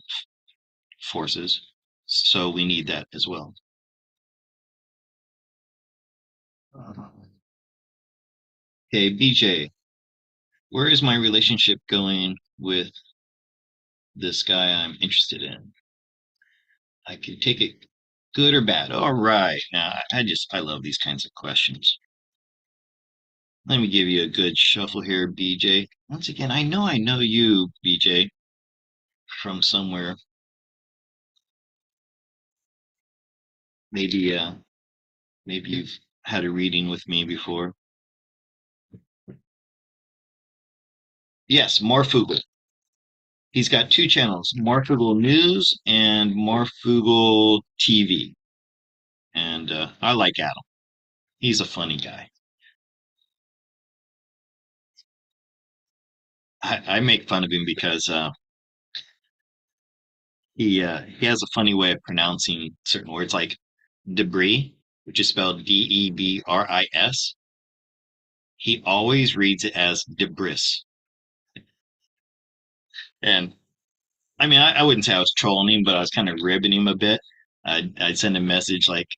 forces. So we need that as well. Okay, BJ, where is my relationship going with this guy I'm interested in? I can take it good or bad. All right. Now, I love these kinds of questions. Let me give you a good shuffle here, BJ. Once again, I know you, BJ, from somewhere. Maybe maybe you've had a reading with me before. Yes, Morfugal. He's got two channels, Morfugal News and Morfugal TV. And I like Adam. He's a funny guy. I make fun of him because he has a funny way of pronouncing certain words like debris, which is spelled Debris. He always reads it as debris. And I mean, I wouldn't say I was trolling him, but I was kind of ribbing him a bit. I'd send a message like,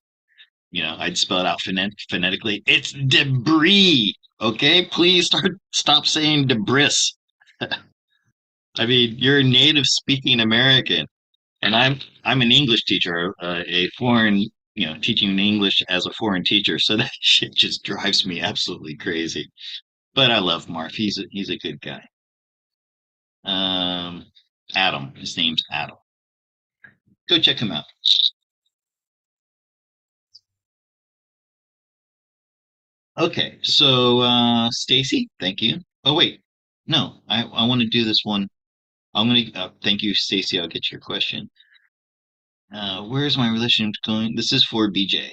I'd spell it out phonetically. It's debris. Okay, please stop saying debris. I mean, you're a native speaking American, and I'm an English teacher, a foreign, teaching English as a foreign teacher. So that shit just drives me absolutely crazy. But I love Marv. He's a good guy. Um, Adam. His name's Adam. Go check him out. Okay, so Stacy, thank you. Oh wait, no, I want to do this one. I'm gonna thank you, Stacy. I'll get your question. Where's my relationship going? This is for BJ.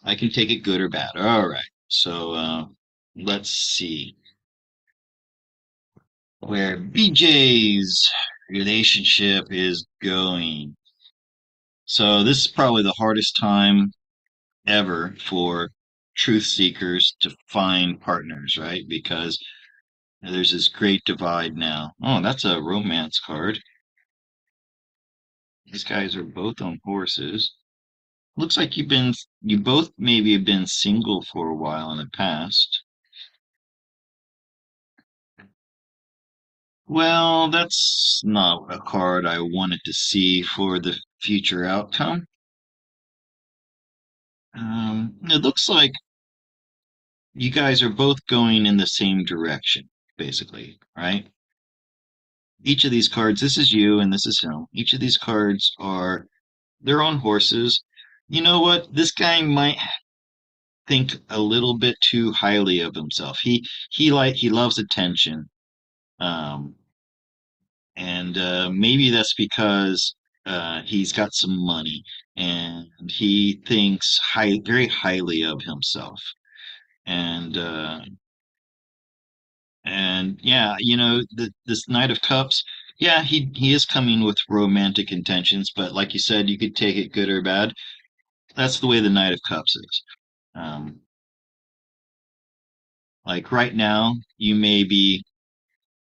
I can take it good or bad. All right. So let's see where BJ's relationship is going. So this is probably the hardest time ever for truth seekers to find partners, right? Because there's this great divide now. Oh, that's a romance card. These guys are both on horses. Looks like you both maybe have been single for a while in the past. Well, that's not a card I wanted to see for the future outcome. It looks like you guys are both going in the same direction, basically, right? Each of these cards, this is you and this is him. Each of these cards are their own horses. You know what? This guy might think a little bit too highly of himself. He loves attention. Um, and maybe that's because he's got some money and he thinks very highly of himself. And yeah, this Knight of Cups, yeah, he is coming with romantic intentions, but like you said, you could take it good or bad. That's the way the Knight of Cups is. Um, like right now, you may be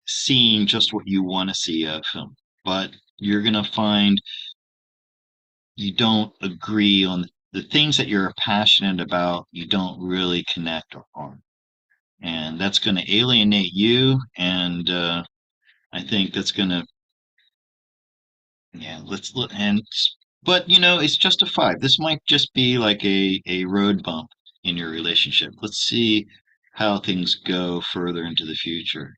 seeing just what you want to see of him, but you're gonna find you don't agree on the things that you're passionate about. You don't really connect on, and that's going to alienate you. And I think that's gonna, yeah. Let's look and, but it's just a five. This might just be like a road bump in your relationship. Let's see how things go further into the future.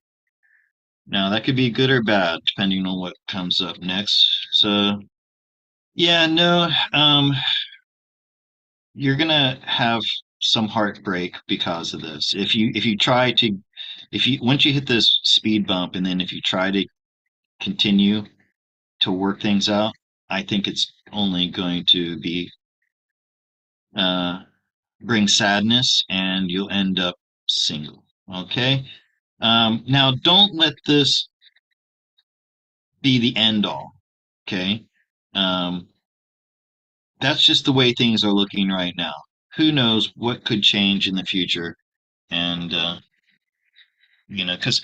Now that could be good or bad depending on what comes up next. So yeah, no, you're gonna have some heartbreak because of this. If you try to, if you once you hit this speed bump and then if you try to continue to work things out, I think it's only going to be uh bring sadness and you'll end up single. Okay. Now don't let this be the end all. Okay. Um, that's just the way things are looking right now. Who knows what could change in the future? And because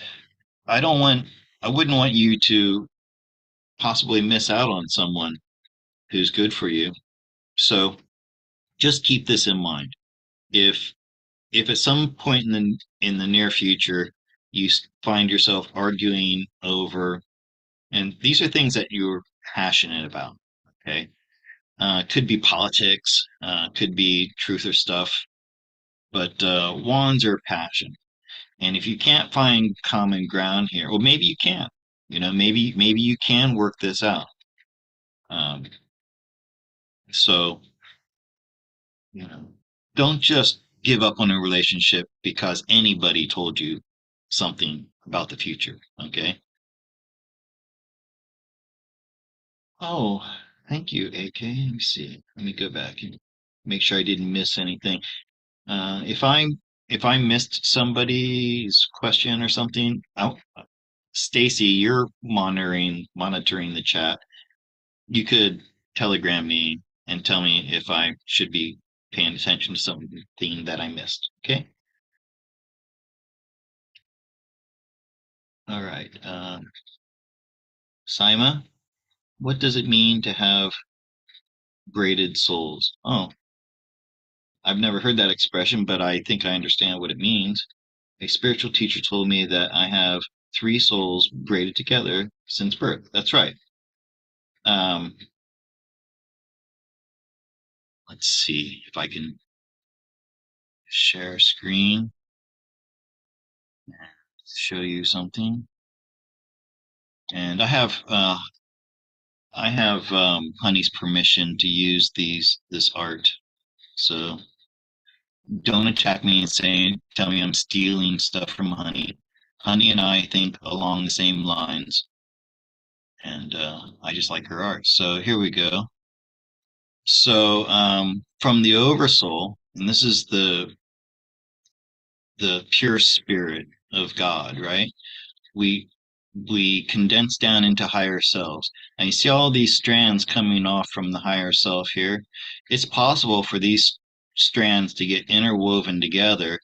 I don't want, I wouldn't want you to possibly miss out on someone who's good for you. So just keep this in mind. If if at some point in the near future you find yourself arguing over, and these are things that you're passionate about, okay? Could be politics, could be truth or stuff, but wands are passion. And if you can't find common ground here, well, maybe you can. Maybe you can work this out. Um, so you know, don't just give up on a relationship because anybody told you something about the future. Okay. Oh, thank you, AK. Let me see. Let me go back and make sure I didn't miss anything. If I missed somebody's question or something, Stacy, you're monitoring the chat. You could telegram me and tell me if I should be paying attention to something that I missed. Okay. All right. Sima, what does it mean to have braided souls? Oh, I've never heard that expression, but I think I understand what it means. A spiritual teacher told me that I have three souls braided together since birth. That's right. Um, let's see if I can share screen, show you something. And I have Honey's permission to use this art. So don't attack me and tell me I'm stealing stuff from Honey. Honey and I think along the same lines, and I just like her art. So here we go. So from the Oversoul, and this is the pure spirit of God, right? We we condense down into higher selves. And you see all these strands coming off from the higher self here. It's possible for these strands to get interwoven together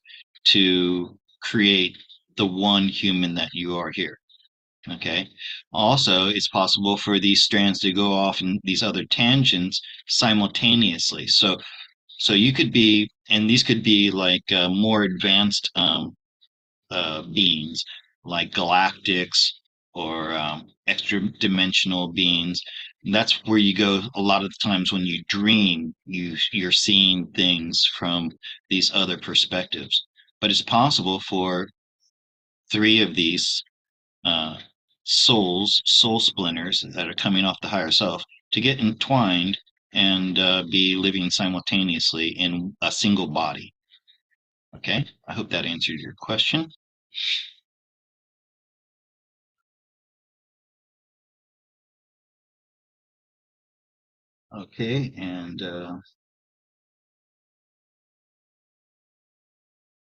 to create the one human that you are here. Okay. Also, it's possible for these strands to go off in these other tangents simultaneously. So you could be, and these could be like more advanced beings, like galactics or extra dimensional beings. And that's where you go a lot of the times when you dream. You're seeing things from these other perspectives. But it's possible for three of these uh, soul splinters that are coming off the higher self to get entwined and be living simultaneously in a single body. Okay, I hope that answered your question. Okay, and let's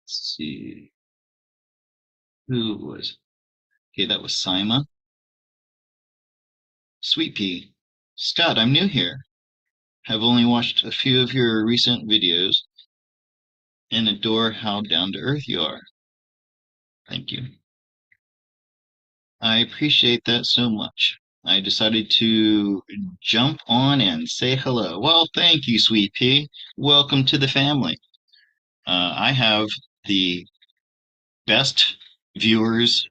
see who was. Okay, that was Sima. Sweet Pea. Scott, I'm new here. Have only watched a few of your recent videos and adore how down to earth you are. Thank you. I appreciate that so much. I decided to jump on and say hello. Well, thank you, Sweet Pea. Welcome to the family. I have the best viewers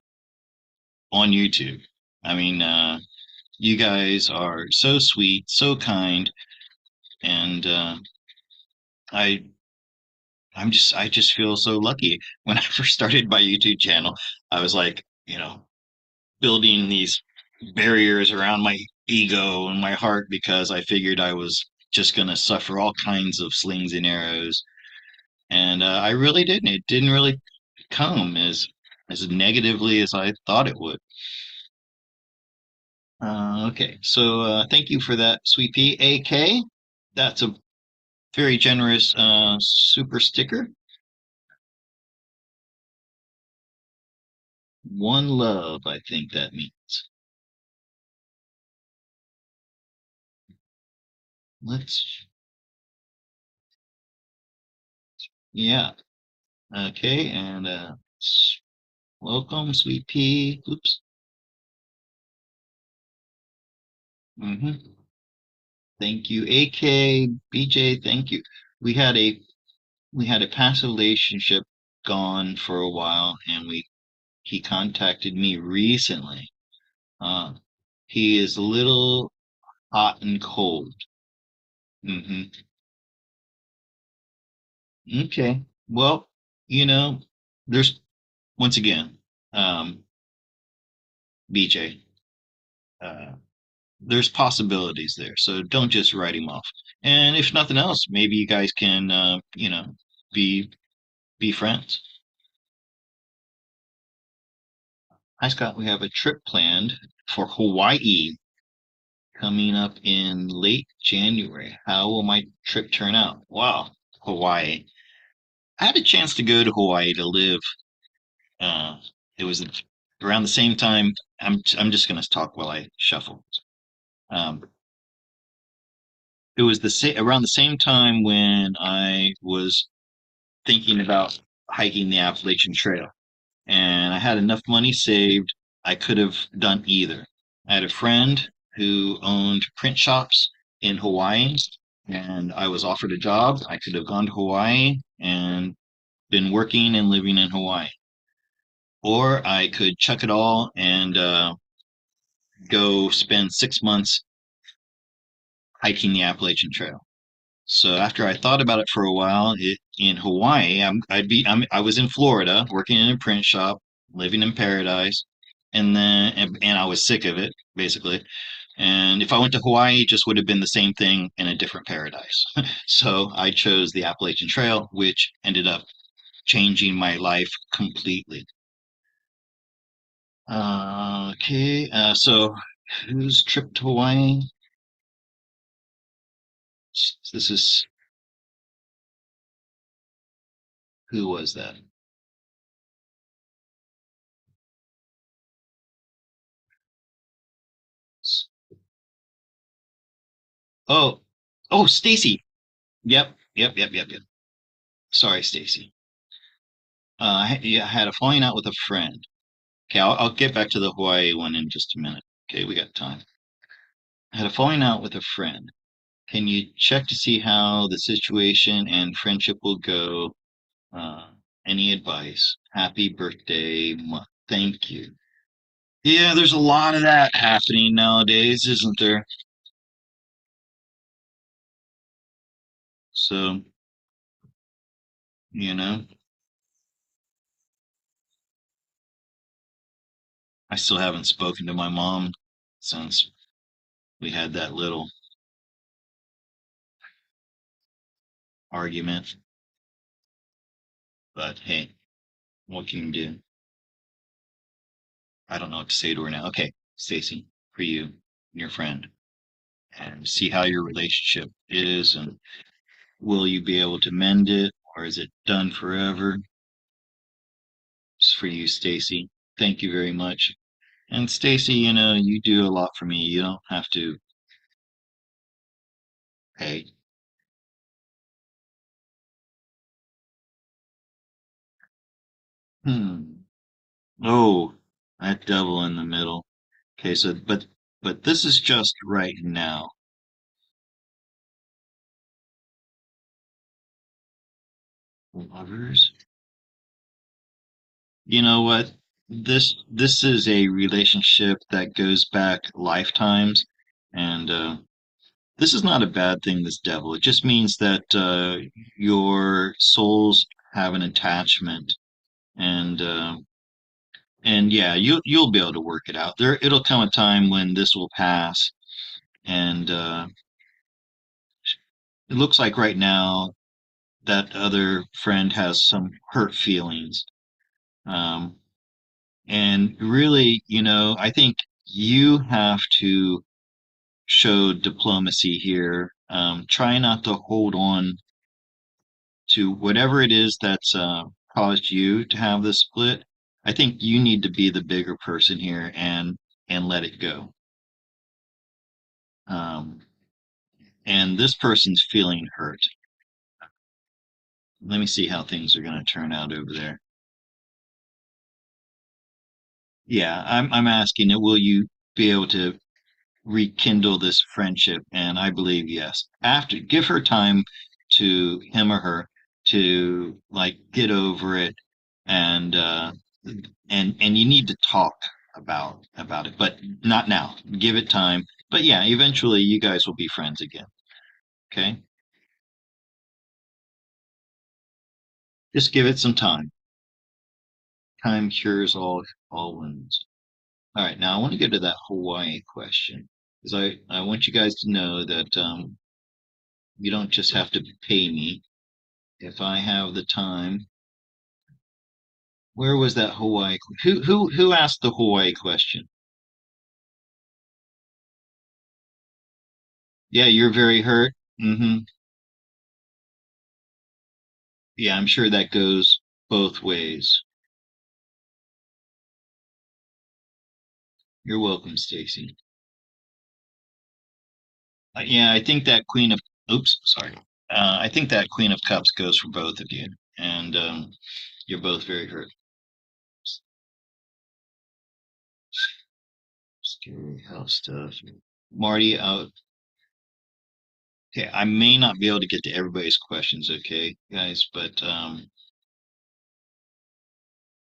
on YouTube. I mean, you guys are so sweet, so kind, and I I just feel so lucky. When I first started my YouTube channel, I was like, building these barriers around my ego and my heart because I figured I was just going to suffer all kinds of slings and arrows. And I really didn't. It didn't really come as negatively as I thought it would. Okay, so thank you for that, Sweet Pea. AK, that's a very generous super sticker. One love, I think that means. let's, yeah. Okay, and welcome, Sweet Pea. Oops. Thank you, AK, BJ. Thank you. We had a we had a past relationship gone for a while, and we he contacted me recently. Uh, he is a little hot and cold. hmm Okay. Well, you know, there's once again, BJ. Uh, there's possibilities there, so don't just write him off. And if nothing else, maybe you guys can, be friends. Hi, Scott. We have a trip planned for Hawaii coming up in late January. How will my trip turn out? Wow, Hawaii. I had a chance to go to Hawaii to live. Uh, it was around the same time. I'm just going to talk while I shuffle. Um, it was around the same time when I was thinking about hiking the Appalachian Trail, and I had enough money saved. I could have done either. I had a friend who owned print shops in Hawaii, and I was offered a job. I could have gone to Hawaii and been working and living in Hawaii, or I could chuck it all and go spend 6 months hiking the Appalachian Trail. So after I thought about it for a while, in Hawaii, I was in Florida working in a print shop, living in paradise, and I was sick of it basically. And if I went to Hawaii, it just would have been the same thing in a different paradise. So I chose the Appalachian Trail, which ended up changing my life completely. Okay, so whose trip to Hawaii? This is Who was that? Oh, oh, Stacy. Yep. Sorry, Stacy. Yeah, I had a falling out with a friend. Okay, I'll get back to the Hawaii one in just a minute. Okay, we got time. I had a falling out with a friend. Can you check to see how the situation and friendship will go? Uh, any advice? Happy birthday month. Thank you. Yeah, there's a lot of that happening nowadays, isn't there? So, you know, I still haven't spoken to my mom since we had that little argument. But hey, what can you do? I don't know what to say to her now. Okay, Stacy, for you and your friend, and see how your relationship is, and will you be able to mend it, or is it done forever? Just for you, Stacy. Thank you very much. And Stacy, you do a lot for me. You don't have to pay. Hmm. Oh, that double in the middle. Okay, so but this is just right now. Lovers. You know what? This is a relationship that goes back lifetimes, and this is not a bad thing, this devil. It just means that your souls have an attachment, and yeah, you'll be able to work it out. It'll come a time when this will pass, and it looks like right now that other friend has some hurt feelings. Um, and really, I think you have to show diplomacy here. Try not to hold on to whatever it is that's caused you to have this split. I think you need to be the bigger person here and let it go. Um, and this person's feeling hurt. Let me see how things are going to turn out over there. Yeah, I'm asking it, will you be able to rekindle this friendship? And I believe yes. After, give her time, to him or her, to like get over it, and and you need to talk about it, but not now. Give it time. But yeah, eventually you guys will be friends again. Okay? Just give it some time. Time cures all wounds. All right, now I want to get to that Hawaii question, because I want you guys to know that you don't just have to pay me. If I have the time, where was that Hawaii? Who asked the Hawaii question? Yeah, you're very hurt. Mm-hmm. Yeah, I'm sure that goes both ways. You're welcome, Stacy. Yeah, I think that Queen of Oops, sorry. I think that Queen of Cups goes for both of you, and you're both very hurt. Scary house stuff. Marty, okay, I may not be able to get to everybody's questions, okay, guys, but I'm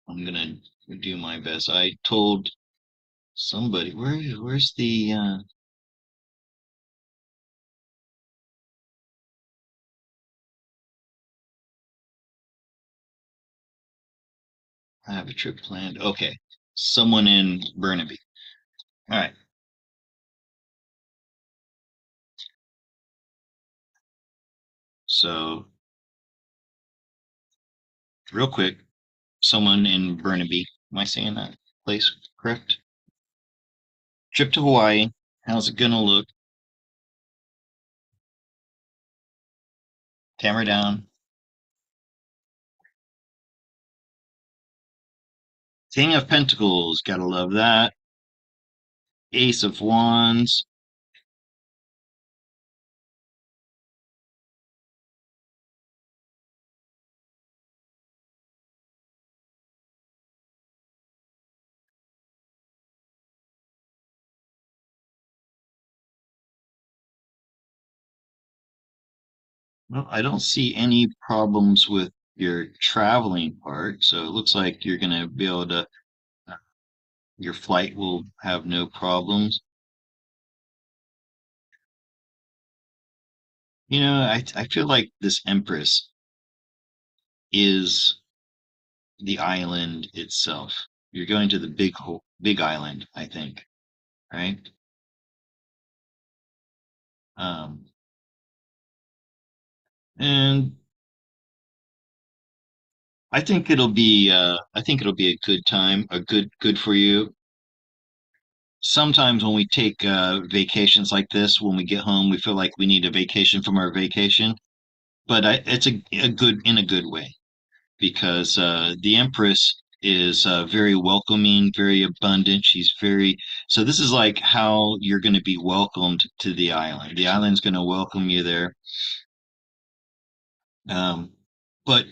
gonna do my best. I told somebody, where's the I have a trip planned. Okay, someone in Burnaby. All right. So real quick, someone in Burnaby. Am I saying that place correct? Trip to Hawaii. How's it gonna look? Camera down. King of Pentacles. Gotta love that. Ace of Wands. Well, I don't see any problems with your traveling part, so it looks like you're gonna be able to. Your flight will have no problems. I feel like this Empress is the island itself. You're going to the big island, I think, right? Um, and I think it'll be a good time, a good for you. Sometimes when we take vacations like this, when we get home, we feel like we need a vacation from our vacation, but it's a good in a good way, because the Empress is very welcoming, very abundant. She's very so. This is like how you're going to be welcomed to the island. The island's going to welcome you there. Um, but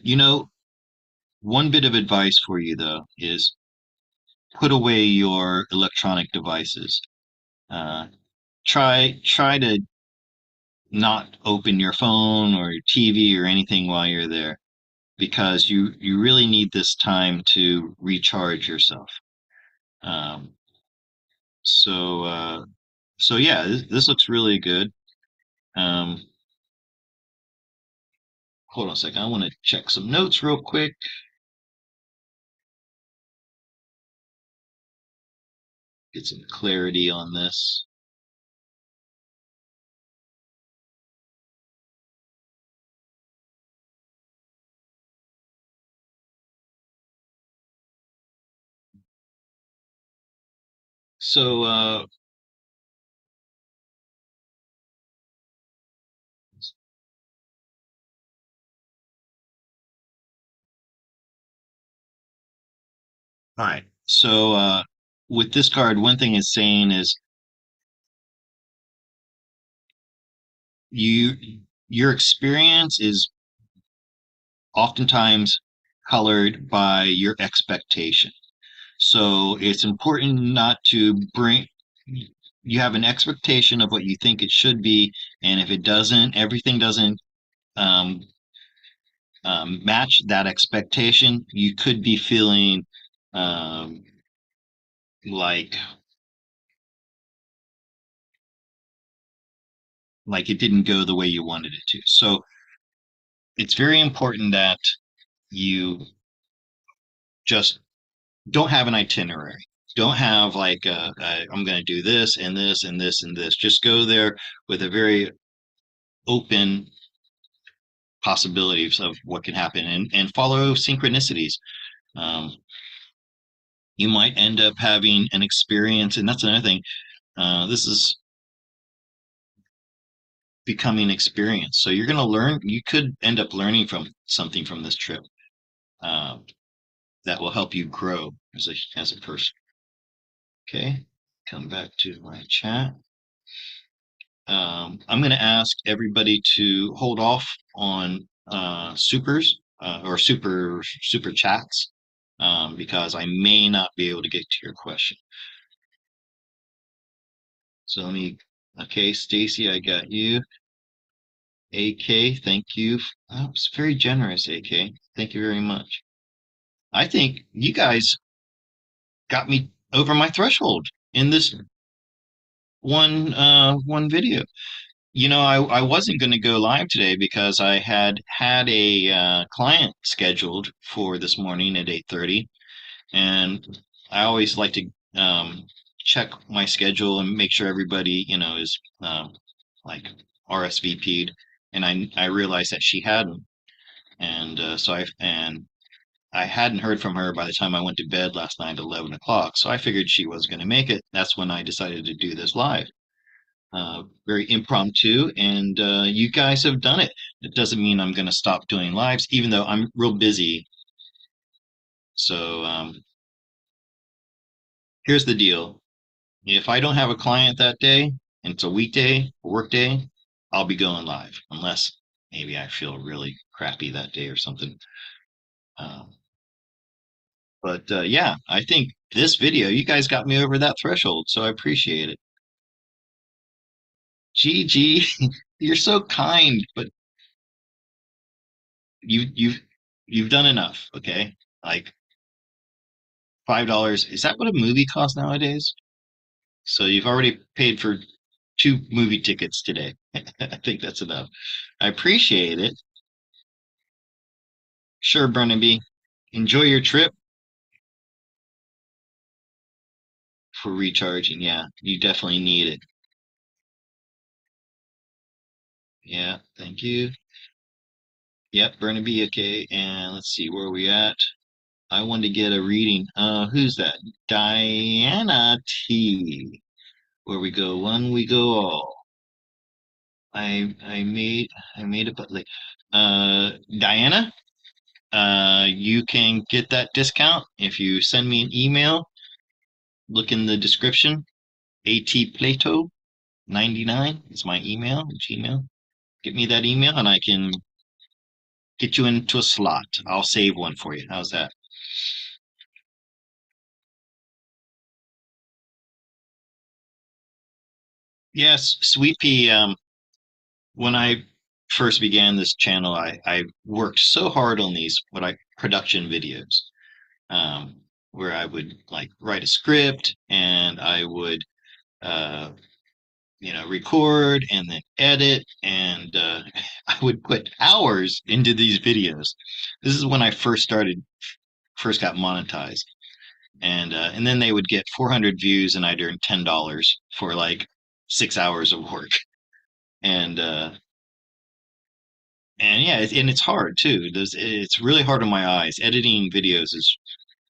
one bit of advice for you though is put away your electronic devices. Uh, try to not open your phone or your TV or anything while you're there, because you really need this time to recharge yourself. Um, so so yeah, this looks really good. Um, hold on a second. I want to check some notes real quick. Get some clarity on this. So all right. So with this card, one thing it's saying is you your experience is oftentimes colored by your expectation. So it's important not to bring, you have an expectation of what you think it should be, and if it doesn't, everything doesn't um, match that expectation, you could be feeling um, like it didn't go the way you wanted it to. So it's very important that you just don't have an itinerary. Don't have like I'm going to do this and this and this and this. Just go there with a very open possibilities of what can happen, and follow synchronicities. Um, you might end up having an experience, and that's another thing. This is becoming experience. So you're going to learn, you could end up learning from something from this trip uh, that will help you grow as a person. Okay, come back to my chat. I'm going to ask everybody to hold off on supers or super chats because I may not be able to get to your question. So let me. Okay, Stacy, I got you. AK, thank you. That was very generous, AK. Thank you very much. I think you guys got me over my threshold in this one video. I wasn't going to go live today because I had a client scheduled for this morning at 8:30, and I always like to check my schedule and make sure everybody, is like RSVP'd, and I realized that she hadn't, and I hadn't heard from her by the time I went to bed last night at 11 o'clock, so I figured she was going to make it. That's when I decided to do this live. Very impromptu, and you guys have done it. It doesn't mean I'm going to stop doing lives, even though I'm real busy. So here's the deal. If I don't have a client that day, and it's a weekday, a work day, I'll be going live, unless maybe I feel really crappy that day or something. But yeah, I think this video, you guys got me over that threshold, so I appreciate it. Gigi, you're so kind, but you've done enough, okay? Like $5, is that what a movie costs nowadays? So you've already paid for 2 movie tickets today. I think that's enough. I appreciate it. Sure, Burnaby. Enjoy your trip for recharging. Yeah, you definitely need it. Yeah, thank you. Yep, Burnaby, okay. And let's see, where are we at? I wanted to get a reading. Who's that? Diana T. Where we go one, we go all. I made it, but like, Diana, you can get that discount if you send me an email. Look in the description. atplato99 is my email, Gmail. Get me that email and I can get you into a slot. I'll save one for you. How's that? Yes, Sweet Pea. When I first began this channel, I worked so hard on these what I production videos, where I would like write a script and I would uh, record and then edit, and I would put hours into these videos. This is when I first got monetized, and then they would get 400 views, and I'd earn $10 for like 6 hours of work, and yeah, it's hard too. It's really hard on my eyes. Editing videos is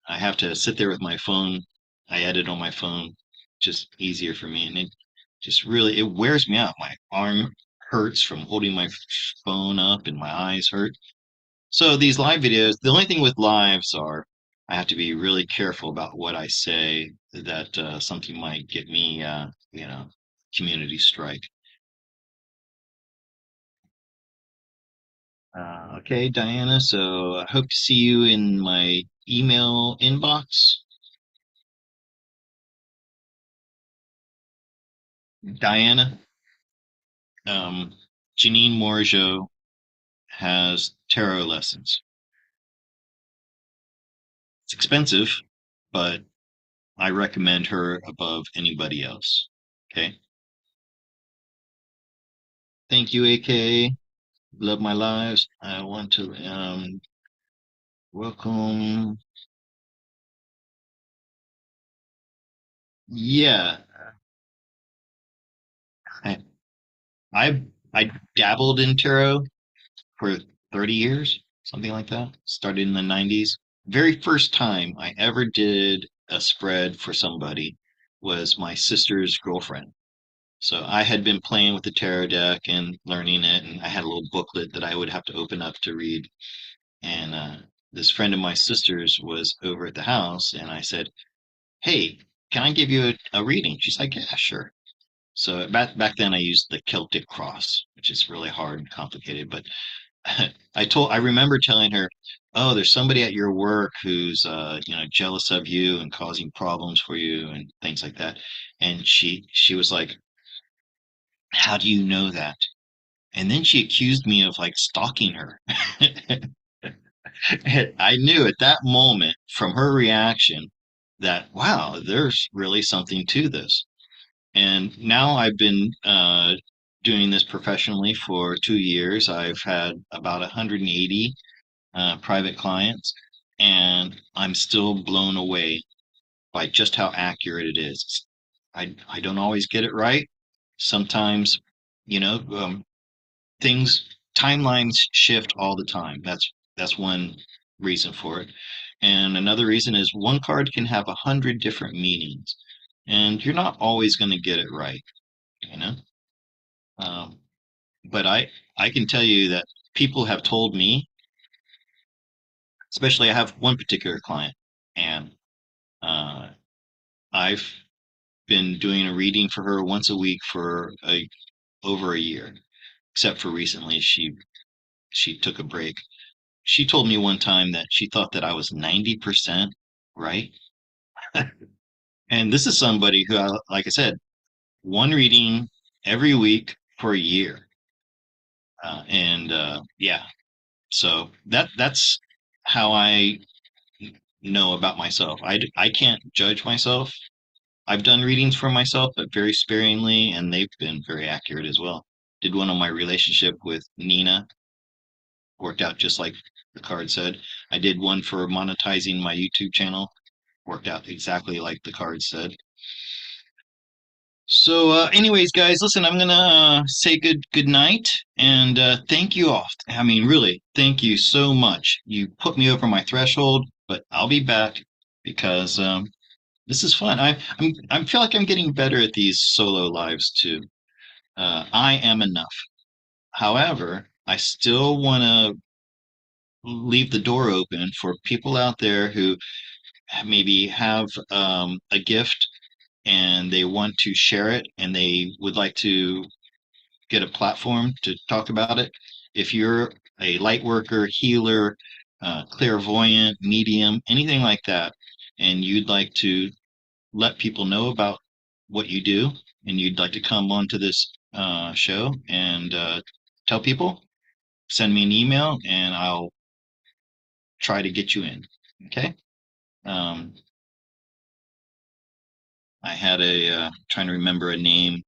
I have to sit there with my phone. I edit on my phone, just easier for me, and it just really it wears me out. My arm hurts from holding my phone up, and my eyes hurt. So these live videos, the only thing with lives are I have to be really careful about what I say. That something might get me, community strike. Okay, Diana. So I hope to see you in my email inbox. Diana, um, Janine Morgeau has tarot lessons. It's expensive, but I recommend her above anybody else. Okay. Thank you, AK. Love my lives. I want to welcome. Yeah, I I I dabbled in tarot for 30 years, something like that. Started in the 90s. Very first time I ever did a spread for somebody was my sister's girlfriend. So I had been playing with the tarot deck and learning it, and I had a little booklet that I would have to open up to read. And this friend of my sister's was over at the house, and I said, "Hey, can I give you a reading?" She's like, "Yeah, sure." So back then I used the Celtic cross, which is really hard and complicated, but I remember telling her, "Oh, there's somebody at your work who's jealous of you and causing problems for you and things like that." And she was like, "How do you know that?" And then she accused me of like stalking her. And I knew at that moment from her reaction that, wow, there's really something to this. And now I've been doing this professionally for 2 years. I've had about 180 private clients, and I'm still blown away by just how accurate it is. I don't always get it right. Sometimes, you know, things timelines shift all the time. That's one reason for it. And another reason is one card can have 100 different meanings, and you're not always going to get it right, you know. Um, but I can tell you that people have told me, especially I have one particular client, and uh, I've been doing a reading for her once a week for over a year, except for recently she took a break. She told me one time that she thought that I was 90% right. And this is somebody who, like I said, one reading every week for a year. And yeah, so that's how I know about myself. I can't judge myself. I've done readings for myself, but very sparingly, and they've been very accurate as well. Did one on my relationship with Nina, worked out just like the card said. I did one for monetizing my YouTube channel, worked out exactly like the card said. So, anyways, guys, listen, I'm gonna say good night, and thank you all. I mean, really, thank you so much. You put me over my threshold, but I'll be back because this is fun. I feel like I'm getting better at these solo lives too. I am enough. However, I still want to leave the door open for people out there who maybe have a gift and they want to share it and they would like to get a platform to talk about it. If you're a light worker, healer, clairvoyant, medium, anything like that, and you'd like to let people know about what you do and you'd like to come onto this show and tell people, send me an email and I'll try to get you in. Okay. Um, I had trying to remember a name,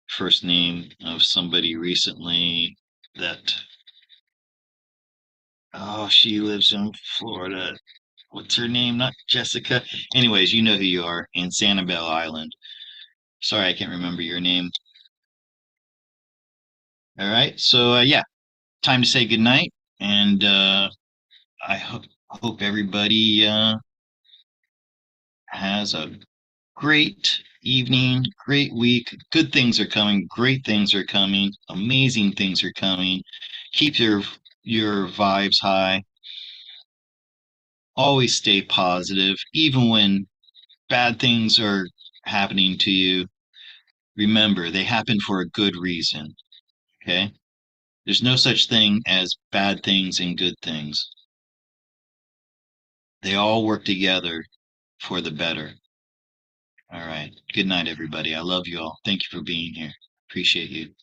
first name of somebody recently that, oh, she lives in Florida. What's her name? Not Jessica. Anyways, you know who you are in Sanibel Island. Sorry, I can't remember your name. All right. So, yeah, time to say goodnight. And I hope everybody has a great evening, great week. Good things are coming. Great things are coming. Amazing things are coming. Keep your vibes high. Always stay positive, even when bad things are happening to you. Remember, they happen for a good reason. Okay. There's no such thing as bad things and good things. They all work together for the better. All right. Good night, everybody. I love you all. Thank you for being here. Appreciate you.